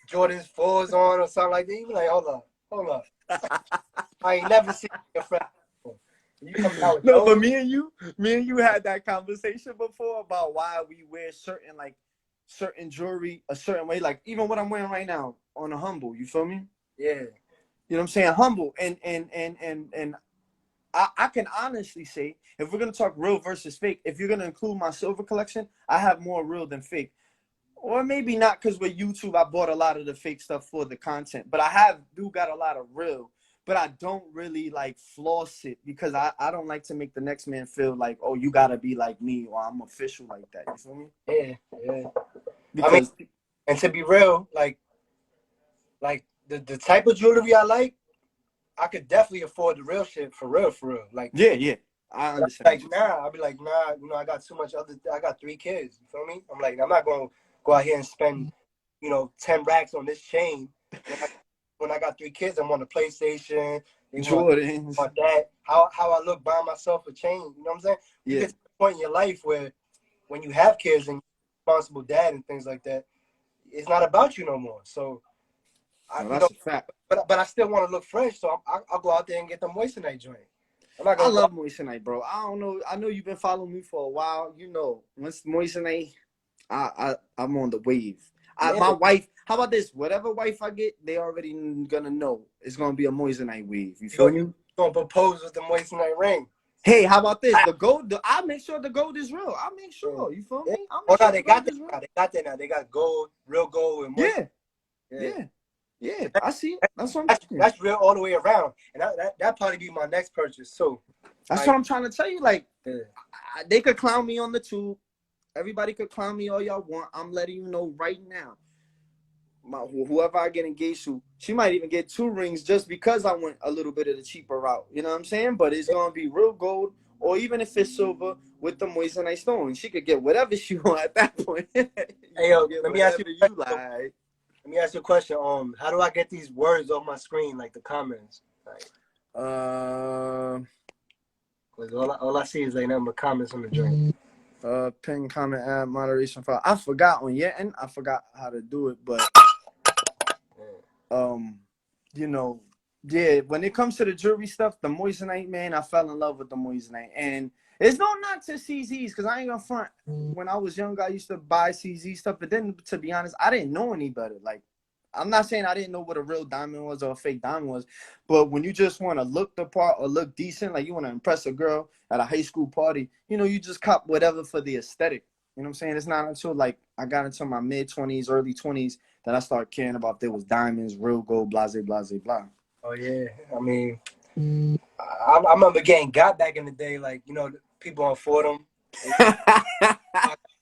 Jordan's 4s on or something like that, you be like, hold up. I ain't never seen your fresh before. You coming out with No, those? but me and you had that conversation before about why we wear certain jewelry a certain way. Like even what I'm wearing right now on a humble, you feel me? Yeah. You know what I'm saying? Humble. And I can honestly say, if we're gonna talk real versus fake, if you're gonna include my silver collection, I have more real than fake. Or maybe not, because with YouTube, I bought a lot of the fake stuff for the content. But I do got a lot of real. But I don't really like floss it because I don't like to make the next man feel like, oh, you gotta be like me or I'm official like that. You feel me? Yeah. Because I mean, and to be real, like the type of jewelry I like, I could definitely afford the real shit for real. Like yeah, I understand. Like nah, I'll be like nah, I got too much I got 3 kids. You feel me? I'm like I'm not gonna go out here and spend 10 racks on this chain when I got 3 kids. I'm on the PlayStation. Jordans. Want that. How I look buying myself a chain. You know what I'm saying? You get to the point in your life where when you have kids and you're a responsible dad and things like that, it's not about you no more. So That's a fact. But I still want to look fresh, so I'll go out there and get the moissanite joint. I love moissanite, bro. I don't know. I know you've been following me for a while. You know, once moissanite, I'm on the wave. My wife. How about this? Whatever wife I get, they already gonna know it's gonna be a moissanite wave. You feel me? You gonna propose with the moissanite ring? Hey, how about this? The gold. I make sure the gold is real. I make sure. You feel me? No, they got that now. They got that now. They got gold, real gold, and moissanite. Yeah. I see it. That's real all the way around, and that probably be my next purchase too. That's what I'm trying to tell you. Like, they could clown me on the tube. Everybody could clown me all y'all want. I'm letting you know right now. Whoever I get engaged to, she might even get 2 rings just because I went a little bit of the cheaper route. You know what I'm saying? But it's gonna be real gold, or even if it's silver with the moissanite stone, she could get whatever she want at that point. Hey yo, let me ask you like. Let me ask you a question. How do I get these words off my screen, like the comments? Like, all I see is like nothing but comments on the joint. Pin, comment, add, moderation file. I forgot on your end. I forgot how to do it, but when it comes to the jewelry stuff, the moissanite, man, I fell in love with the moissanite. And it's no knock to CZs, because I ain't gonna front. When I was young, I used to buy CZ stuff, but then, to be honest, I didn't know any better. Like, I'm not saying I didn't know what a real diamond was or a fake diamond was, but when you just want to look the part or look decent, like you want to impress a girl at a high school party, you just cop whatever for the aesthetic. You know what I'm saying? It's not until like I got into my mid-20s, early 20s that I started caring about if there was diamonds, real gold, blah, blah, blah, blah. Oh, yeah. I mean, I remember getting got back in the day, like, people on Fordham. I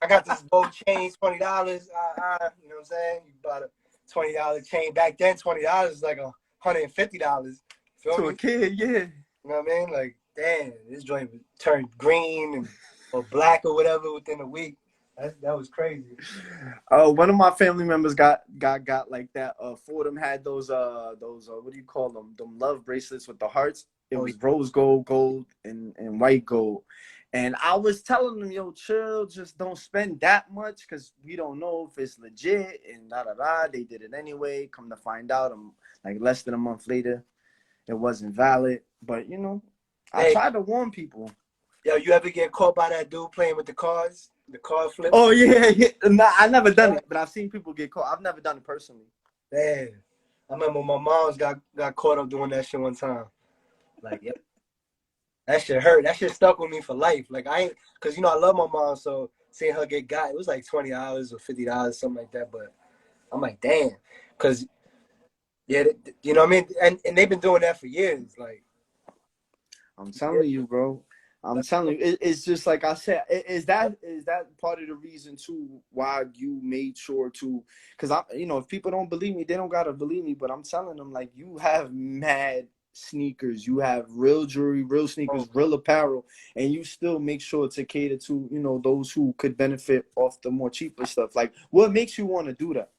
got this gold chain, $20. You know what I'm saying? You bought a $20 chain. Back then, $20 is like $150. To a kid, yeah. You know what I mean? Like, damn, this joint turned green or black or whatever within a week. That was crazy. One of my family members got like that. Fordham had those what do you call them? Them love bracelets with the hearts. It was rose gold, and white gold. And I was telling them, yo, chill, just don't spend that much because we don't know if it's legit and da-da-da. They did it anyway. Come to find out, like less than a month later, it wasn't valid. But, I tried to warn people. Yo, you ever get caught by that dude playing with the cards? The card flip? Oh, yeah. Nah, I never done it, but I've seen people get caught. I've never done it personally. Damn. I remember my mom's got caught up doing that shit one time. Like, yep. That shit hurt. That shit stuck with me for life. Like, because, I love my mom, so seeing her get got, it was like $20 or $50, something like that. But I'm like, damn. Because, yeah, you know what I mean? And they've been doing that for years. Like, I'm telling you, bro. I'm telling you, it's just like I said. Is that part of the reason too why you made sure to? Because if people don't believe me, they don't gotta believe me. But I'm telling them, like, you have mad sneakers, you have real jewelry, real sneakers, real apparel, and you still make sure to cater to those who could benefit off the more cheaper stuff. Like, what makes you want to do that?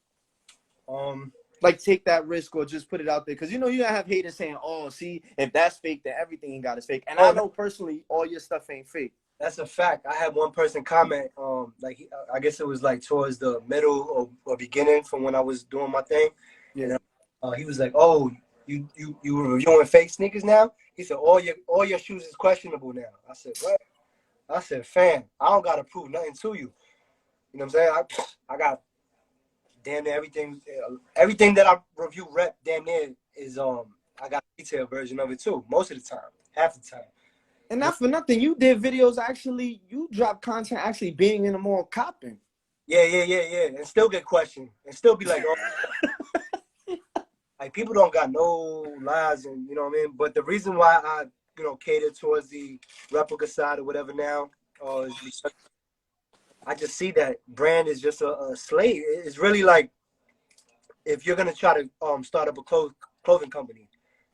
like take that risk or just put it out there? Because you know you have haters saying, "Oh, see, if that's fake, then everything you got is fake." And I know personally, all your stuff ain't fake. That's a fact. I had one person comment, I guess it was like towards the middle or beginning from when I was doing my thing. Yeah. And he was like, "Oh, you were reviewing fake sneakers now?" He said, "All your shoes is questionable now." I said, "What?" I said, "Fam, I don't gotta prove nothing to you. You know what I'm saying? I got damn near everything. Everything that I review rep damn near is I got a retail version of it too. Most of the time, half the time. And not for nothing, you did videos actually. You drop content actually being in the mall copping. Yeah, and still get questioned and still be like, oh, like people don't got no lies and you know what I mean. But the reason why I cater towards the replica side or whatever now, is because I just see that brand is just a slave. It's really like if you're gonna try to start up a clothing company,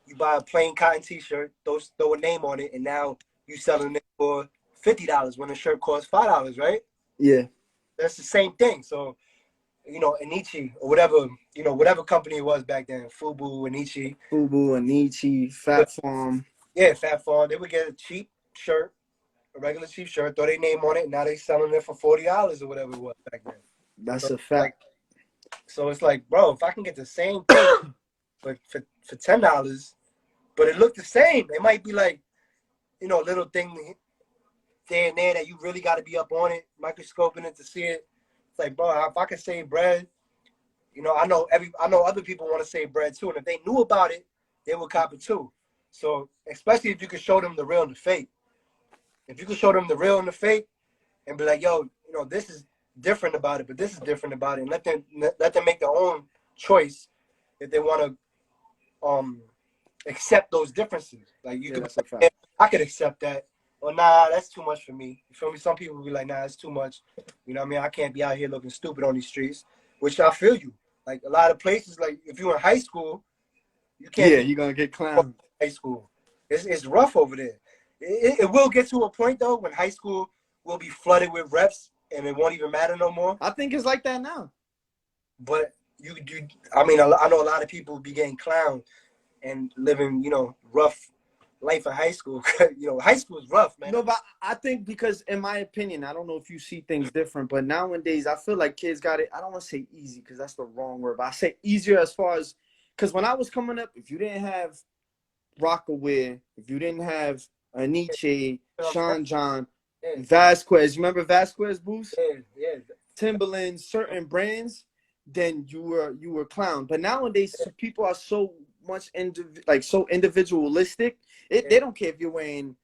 you buy a plain cotton T-shirt, throw a name on it, and now you selling it for $50 when the shirt costs $5, right? Yeah, that's the same thing. So, Anichi or whatever company it was back then, Fubu, Anichi, Fat Farm. Yeah, Fat Farm. They would get a cheap shirt, a regular cheap shirt, throw their name on it, and now they selling it for $40 or whatever it was back then. That's so a fact. So it's like, bro, if I can get the same thing but for $10, but it looked the same, it might be like, a little thing there and there that you really got to be up on it, microscoping it to see it. It's like, bro, if I can save bread, I know other people want to save bread too, and if they knew about it, they would cop it too. So especially if you could show them the real and the fake. If you could show them the real and the fake, and be like, yo, this is different about it, but this is different about it, and let them make their own choice if they want to accept those differences. Like you could, I could accept that. Well, nah, that's too much for me. You feel me? Some people will be like, nah, it's too much. You know what I mean? I can't be out here looking stupid on these streets, which I feel you. Like a lot of places, like if you're in high school, you can't. Yeah, you're gonna get clowned. High school, it's rough over there. It will get to a point though when high school will be flooded with reps and it won't even matter no more. I think it's like that now. But I know a lot of people be getting clowned and living, rough life in high school. High school is rough, man. No, but I think because, in my opinion, I don't know if you see things different, but nowadays I feel like kids got it. I don't want to say easy because that's the wrong word, but I say easier as far as, because when I was coming up, if you didn't have Rockaway, if you didn't have Aniche, Sean John, Vasquez, you remember Vasquez boots? Yeah. Timberland, certain brands, then you were clowned. But nowadays, people are so much so individualistic. They don't care if you're wearing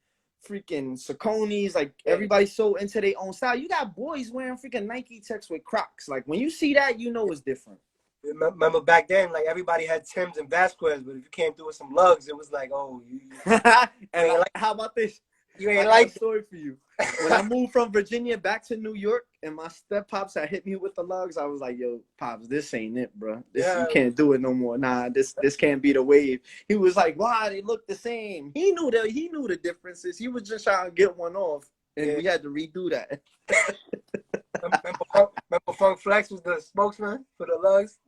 freaking Sauconys. Like everybody's so into their own style. You got boys wearing freaking Nike Techs with Crocs. Like when you see that, you know it's different. Remember back then, like everybody had Timbs and Vasquez, but if you came through with some lugs, it was like, oh, and how about this? You ain't like a story for you. When I moved from Virginia back to New York, and my step pops had hit me with the lugs, I was like, "Yo, pops, this ain't it, bro. You can't do it no more. Nah, this can't be the wave." He was like, "Why? They look the same." He knew the differences. He was just trying to get one off, and we had to redo that. Remember Funk Flex was the spokesman for the lugs?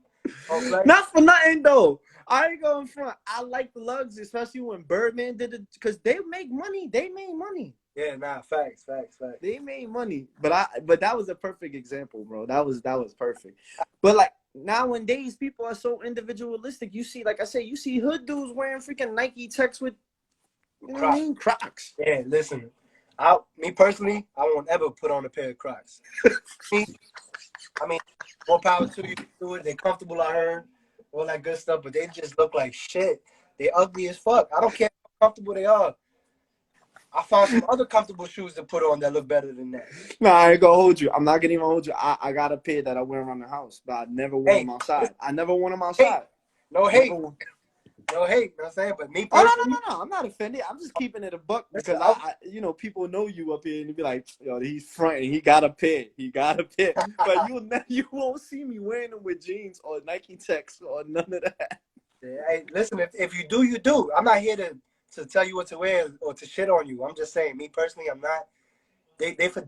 Not for nothing though. I ain't going front. I like the lugs, especially when Birdman did it, because they make money. They made money. Yeah, facts. They made money. But that was a perfect example, bro. That was perfect. But like nowadays, people are so individualistic. You see, like I say, you see hood dudes wearing freaking Nike Techs with Crocs. Yeah, listen. Me personally, I won't ever put on a pair of Crocs. More power to you. Do it. They're comfortable, I heard. All that good stuff, but they just look like shit. They ugly as fuck. I don't care how comfortable they are. I found some other comfortable shoes to put on that look better than that. Nah, I ain't gonna hold you. I'm not gonna even hold you. I got a pair that I wear around the house, but I never wore them outside. I never wore them outside. No hate. You know what I'm saying? But me personally, no. I'm not offended. I'm just keeping it a buck because I people know you up here and you be like, yo, he's fronting. He got a pair. But you won't see me wearing them with jeans or Nike Techs or none of that. Yeah, hey, listen, if you do, you do. I'm not here to tell you what to wear or to shit on you. I'm just saying, me personally, I'm not. They for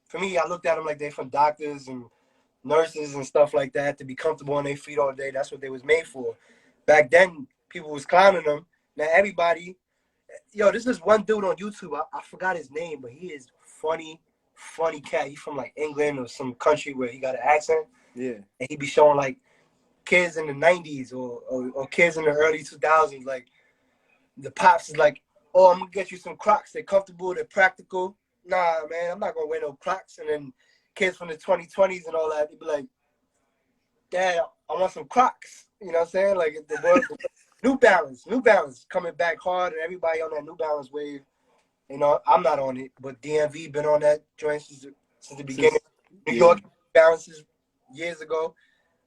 for me, I looked at them like they for doctors and nurses and stuff like that to be comfortable on their feet all day. That's what they was made for. Back then, people was clowning them. Now everybody, yo, this is one dude on YouTube. I forgot his name, but he is funny cat. He's from like England or some country where he got an accent. Yeah. And he be showing like kids in the 90s or kids in the early 2000s. Like the pops is like, oh, I'm gonna get you some Crocs. They're comfortable, they're practical. Nah, man, I'm not gonna wear no Crocs. And then kids from the 2020s and all that, they be like, Dad, I want some Crocs. You know what I'm saying? Like the word, New Balance coming back hard, and everybody on that New Balance wave. You know, I'm not on it, but DMV been on that joint since the beginning. New York Balances years ago,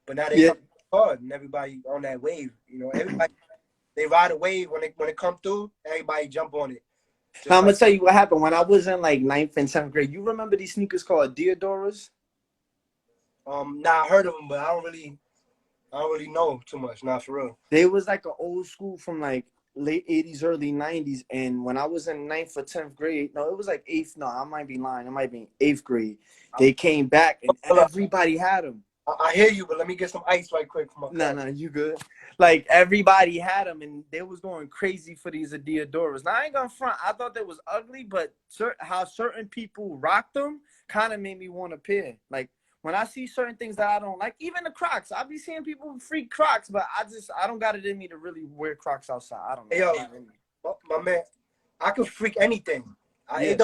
but now they come hard, and everybody on that wave. You know, everybody they ride a wave when it come through. Everybody jump on it. Now, I'm gonna tell you what happened when I was in like 9th and 10th grade. You remember these sneakers called Diodoras? Nah, I heard of them, but I don't really know too much. Nah, for real. They was like an old school from like late 80s, early 90s. And when I was in 9th or 10th grade, no, it was like 8th. No, I might be lying. It might be 8th grade. They came back and everybody had them. I hear you, but let me get some ice right quick from my No, you good. Like everybody had them, and they was going crazy for these Diodoras. Now I ain't gonna front. I thought they was ugly, but how certain people rocked them kind of made me want a pair. Like when I see certain things that I don't like, even the Crocs. I be seeing people freak Crocs, but I don't got it in me to really wear Crocs outside. I don't know. Hey, yo, my man, I can freak anything. It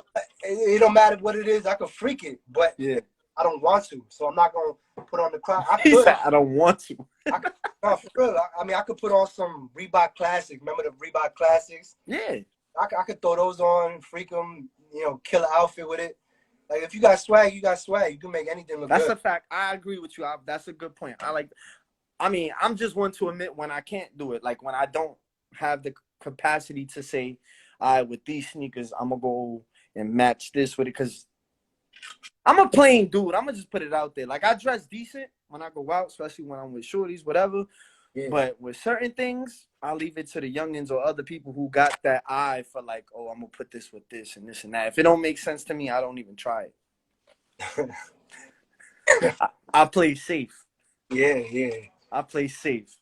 don't matter what it is. I can freak it, but I don't want to, so I'm not gonna put on the Crocs. I don't want to. No, for real. I mean, I could put on some Reebok Classics. Remember the Reebok Classics? Yeah. I could throw those on, freak them, you know, kill an outfit with it. Like, if you got swag, you got swag. You can make anything look good. That's a fact. I agree with you. That's a good point. I'm just one to admit when I can't do it. Like, when I don't have the capacity to say, all right, with these sneakers, I'm going to go and match this with it. Because I'm a plain dude. I'm going to just put it out there. Like, I dress decent when I go out, especially when I'm with shorties, whatever. Yeah. But with certain things, I leave it to the youngins or other people who got that eye for like, oh, I'm going to put this with this and this and that. If it don't make sense to me, I don't even try it. I play safe. Yeah. I play safe.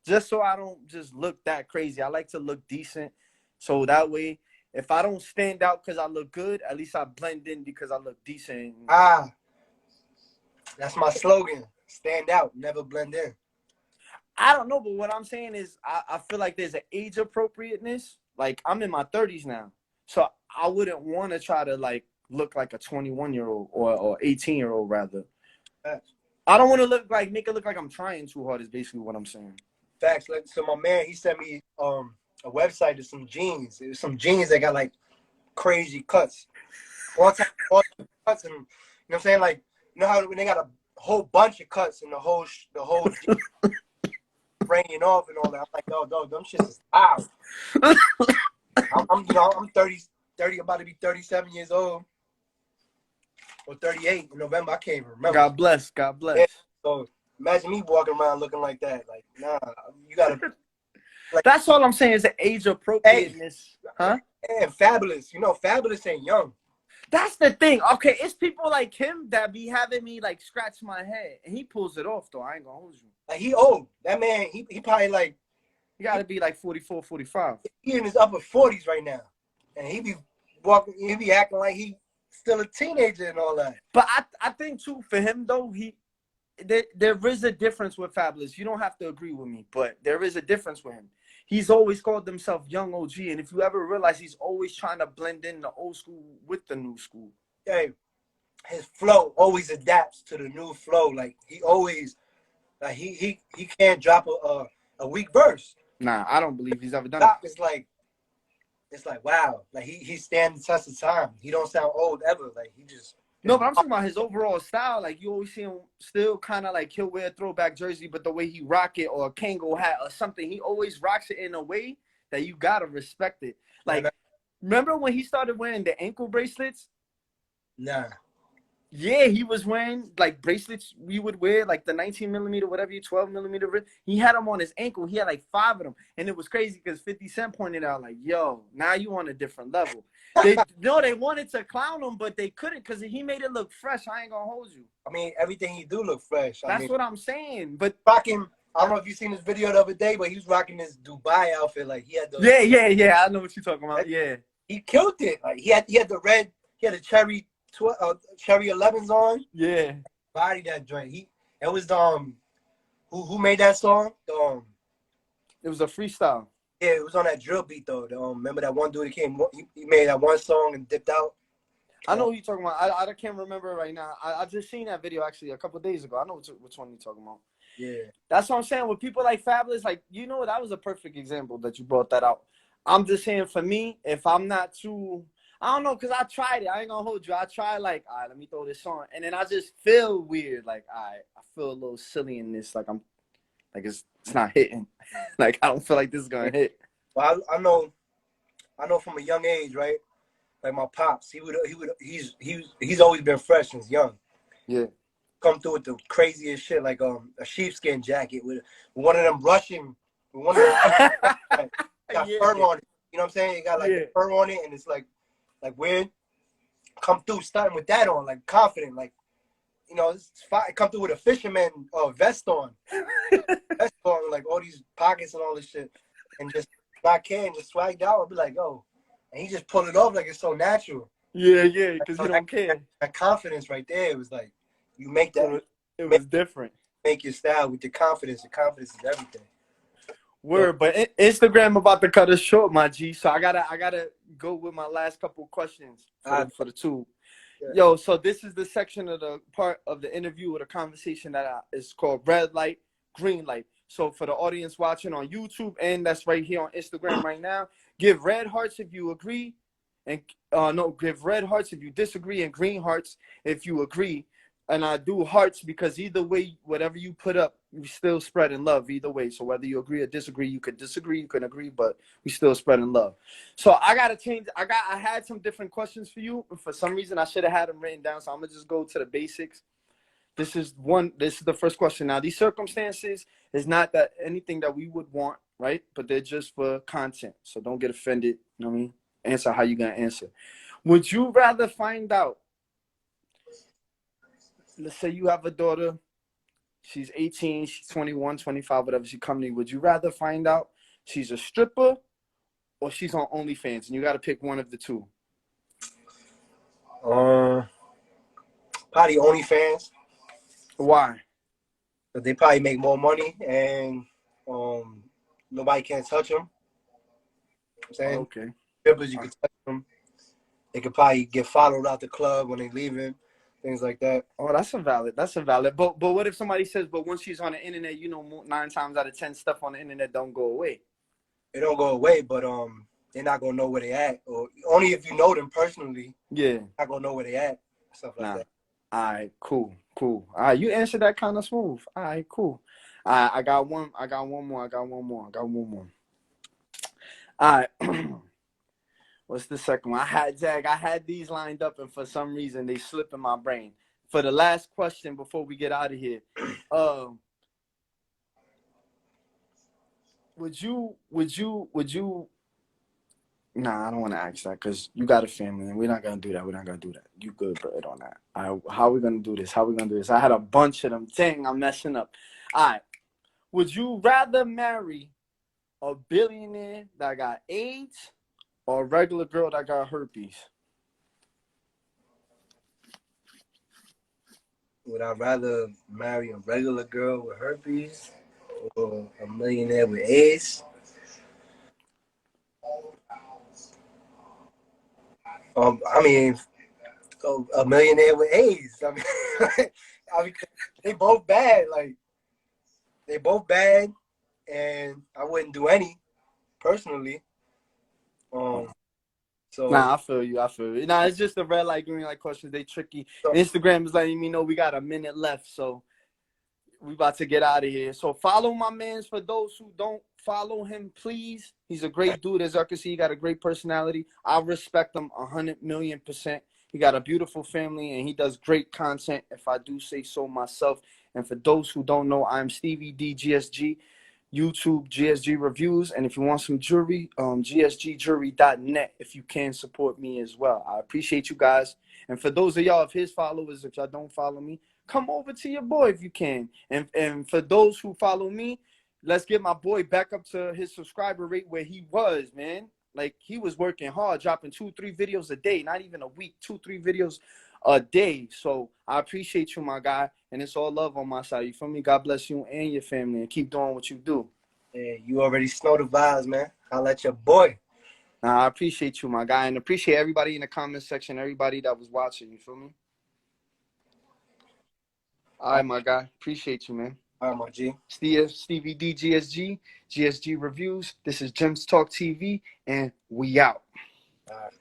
Just so I don't just look that crazy. I like to look decent. So that way, if I don't stand out because I look good, at least I blend in because I look decent. That's my slogan. Stand out, never blend in. I don't know, but what I'm saying is I feel like there's an age appropriateness. Like, I'm in my 30s now. So I wouldn't want to try to, like, look like a 21-year-old or 18-year-old, rather. Facts. I don't want to make it look like I'm trying too hard is basically what I'm saying. Facts. Like, so my man, he sent me a website to some jeans. It was some jeans that got, like, crazy cuts. All type of cuts. And, you know what I'm saying? Like, you know how when they got a whole bunch of cuts and the whole raining off and all that. I'm like, no, them shits is out. I'm 30, about to be 37 years old. Or 38 in November. I can't even remember. God bless. Yeah, so imagine me walking around looking like that. Like, nah, you gotta. Like, that's all I'm saying is the age appropriateness. Huh? And Fabulous. You know, Fabulous ain't young. That's the thing. Okay, it's people like him that be having me like scratch my head, and he pulls it off though. I ain't gonna hold you. Like, he old. That man, he probably like. He gotta be like 44, 45. He in his upper 40s right now, and he be walking. He be acting like he still a teenager and all that. But I think too for him though, there is a difference with Fabulous. You don't have to agree with me, but there is a difference with him. He's always called himself Young OG, and if you ever realize, he's always trying to blend in the old school with the new school. Hey, his flow always adapts to the new flow. Like, he always, like, he can't drop a weak verse. Nah, I don't believe he's ever done it. It's like wow, like he stands the test of time. He don't sound old ever. Like, he just. No, but I'm talking about his overall style. Like, you always see him still kind of like, he'll wear a throwback jersey, but the way he rock it, or a Kango hat or something, he always rocks it in a way that you gotta respect it. Like, remember when he started wearing the ankle bracelets? Nah. Yeah, he was wearing like bracelets we would wear, like the 19 millimeter, whatever you 12 millimeter. He had them on his ankle. He had like 5 of them, and it was crazy because 50 Cent pointed out like, "Yo, now you on a different level." They no, they wanted to clown him, but they couldn't because he made it look fresh. I ain't gonna hold you. I mean, everything he do look fresh. I That's mean, what I'm saying. But rocking. I don't know if you seen this video the other day, but he was rocking this Dubai outfit. Like he had the yeah. I know what you're talking about. Yeah, he killed it. Like he had the red, he had the cherry 11s on. yeah. Body that joint. It was who made that song? It was a freestyle. Yeah, it was on that drill beat though. Remember that one dude that came? He made that one song and dipped out. I know what you're talking about. I can't remember right now. I just seen that video actually a couple of days ago. I know which one you're talking about. Yeah. That's what I'm saying. With people like Fabulous, like, that was a perfect example that you brought that out. I'm just saying, for me, if I'm not too, I don't know, because I tried it. I ain't gonna hold you. I tried, like, all right, let me throw this on. And then I just feel weird. Like, all right, I feel a little silly in this. Like, it's not hitting. Like, I don't feel like this is gonna hit. Well, I know from a young age, right? Like my pops, he's always been fresh since young. Yeah. Come through with the craziest shit, like a sheepskin jacket with one of them Russian, one of them got Yeah. fur on it. You know what I'm saying? It got like the fur on it, and it's like weird. Come through starting with that on, like confident, like it's fine. Come through with a fisherman vest on, like all these pockets and all this shit, and just not caring, just swagged out and be like, yo, and he just pulled it off like it's so natural. Yeah, because you don't care. That confidence right there, it was like you make that. It was different. Make your style with your confidence. The confidence is everything. Word, but Instagram about to cut us short, my G. So I gotta go with my last couple of questions for the two. Yeah. Yo, so this is the section of the part of the interview or the conversation that is called red light, green light. So for the audience watching on YouTube and that's right here on Instagram right now, give red hearts if you agree, and give red hearts if you disagree, and green hearts if you agree. And I do hearts because either way, whatever you put up, we still spreading love either way. So whether you agree or disagree, you could disagree, you can agree, but we still spreading love. So I gotta change. I had some different questions for you. For some reason, I should have had them written down. So I'm gonna just go to the basics. This is the first question. Now, these circumstances is not that anything that we would want, right? But they're just for content. So don't get offended. You know what I mean? Answer how you gonna answer. Would you rather find out? Let's say you have a daughter, she's 18, she's 21, 25, whatever, she come to you. Would you rather find out she's a stripper or she's on OnlyFans? And you got to pick one of the two. Probably OnlyFans. Why? But they probably make more money and nobody can touch them. I'm saying, okay. Strippers, you can touch them. They could probably get followed out the club when they leaving. Things like that. Oh, that's a valid. But what if somebody says, but once she's on the internet, 9 times out of 10 stuff on the internet don't go away. It don't go away, but they're not gonna know where they at, or only if you know them personally. Yeah, not gonna know where they at. Stuff like that. All right, cool. All right, you answered that kind of smooth. All right, cool. I got one more. All right. What's the second one? I had these lined up, and for some reason they slip in my brain. For the last question before we get out of here, would you? Nah, I don't want to ask that because you got a family, and we're not gonna do that. You good, bro, on that. How are we gonna do this? I had a bunch of them. Dang, I'm messing up. All right. Would you rather marry a billionaire that got AIDS or a regular girl that got herpes? Would I rather marry a regular girl with herpes or a millionaire with AIDS? I mean, a millionaire with AIDS. I mean, they both bad. Like, they both bad, and I wouldn't do any personally. So I feel you. Nah, it's just the red light, green light questions. They tricky. Instagram is letting me know we got a minute left, so we about to get out of here. So follow my mans. For those who don't follow him, please. He's a great dude. As I can see, he got a great personality. I respect him 100,000,000%. He got a beautiful family, and he does great content, if I do say so myself. And for those who don't know, I'm Stevie D GSG, YouTube GSG Reviews. And if you want some jewelry, gsgjewelry.net, if you can support me as well. I appreciate you guys. And for those of y'all of his followers, if y'all don't follow me, come over to your boy if you can. And for those who follow me, let's get my boy back up to his subscriber rate where he was, man. Like, he was working hard, dropping 2-3 videos a day, not even a week, 2-3 videos a day. So I appreciate you, my guy, and it's all love on my side. You feel me? God bless you and your family, and keep doing what you do. Yeah, you already know the vibes, man. Holla at your boy. Nah, I appreciate you, my guy, and appreciate everybody in the comment section, everybody that was watching. You feel me? All right, my guy. Appreciate you, man. All right, my G. Stevie D GSG Reviews. This is Gems Talk TV, and we out. All right.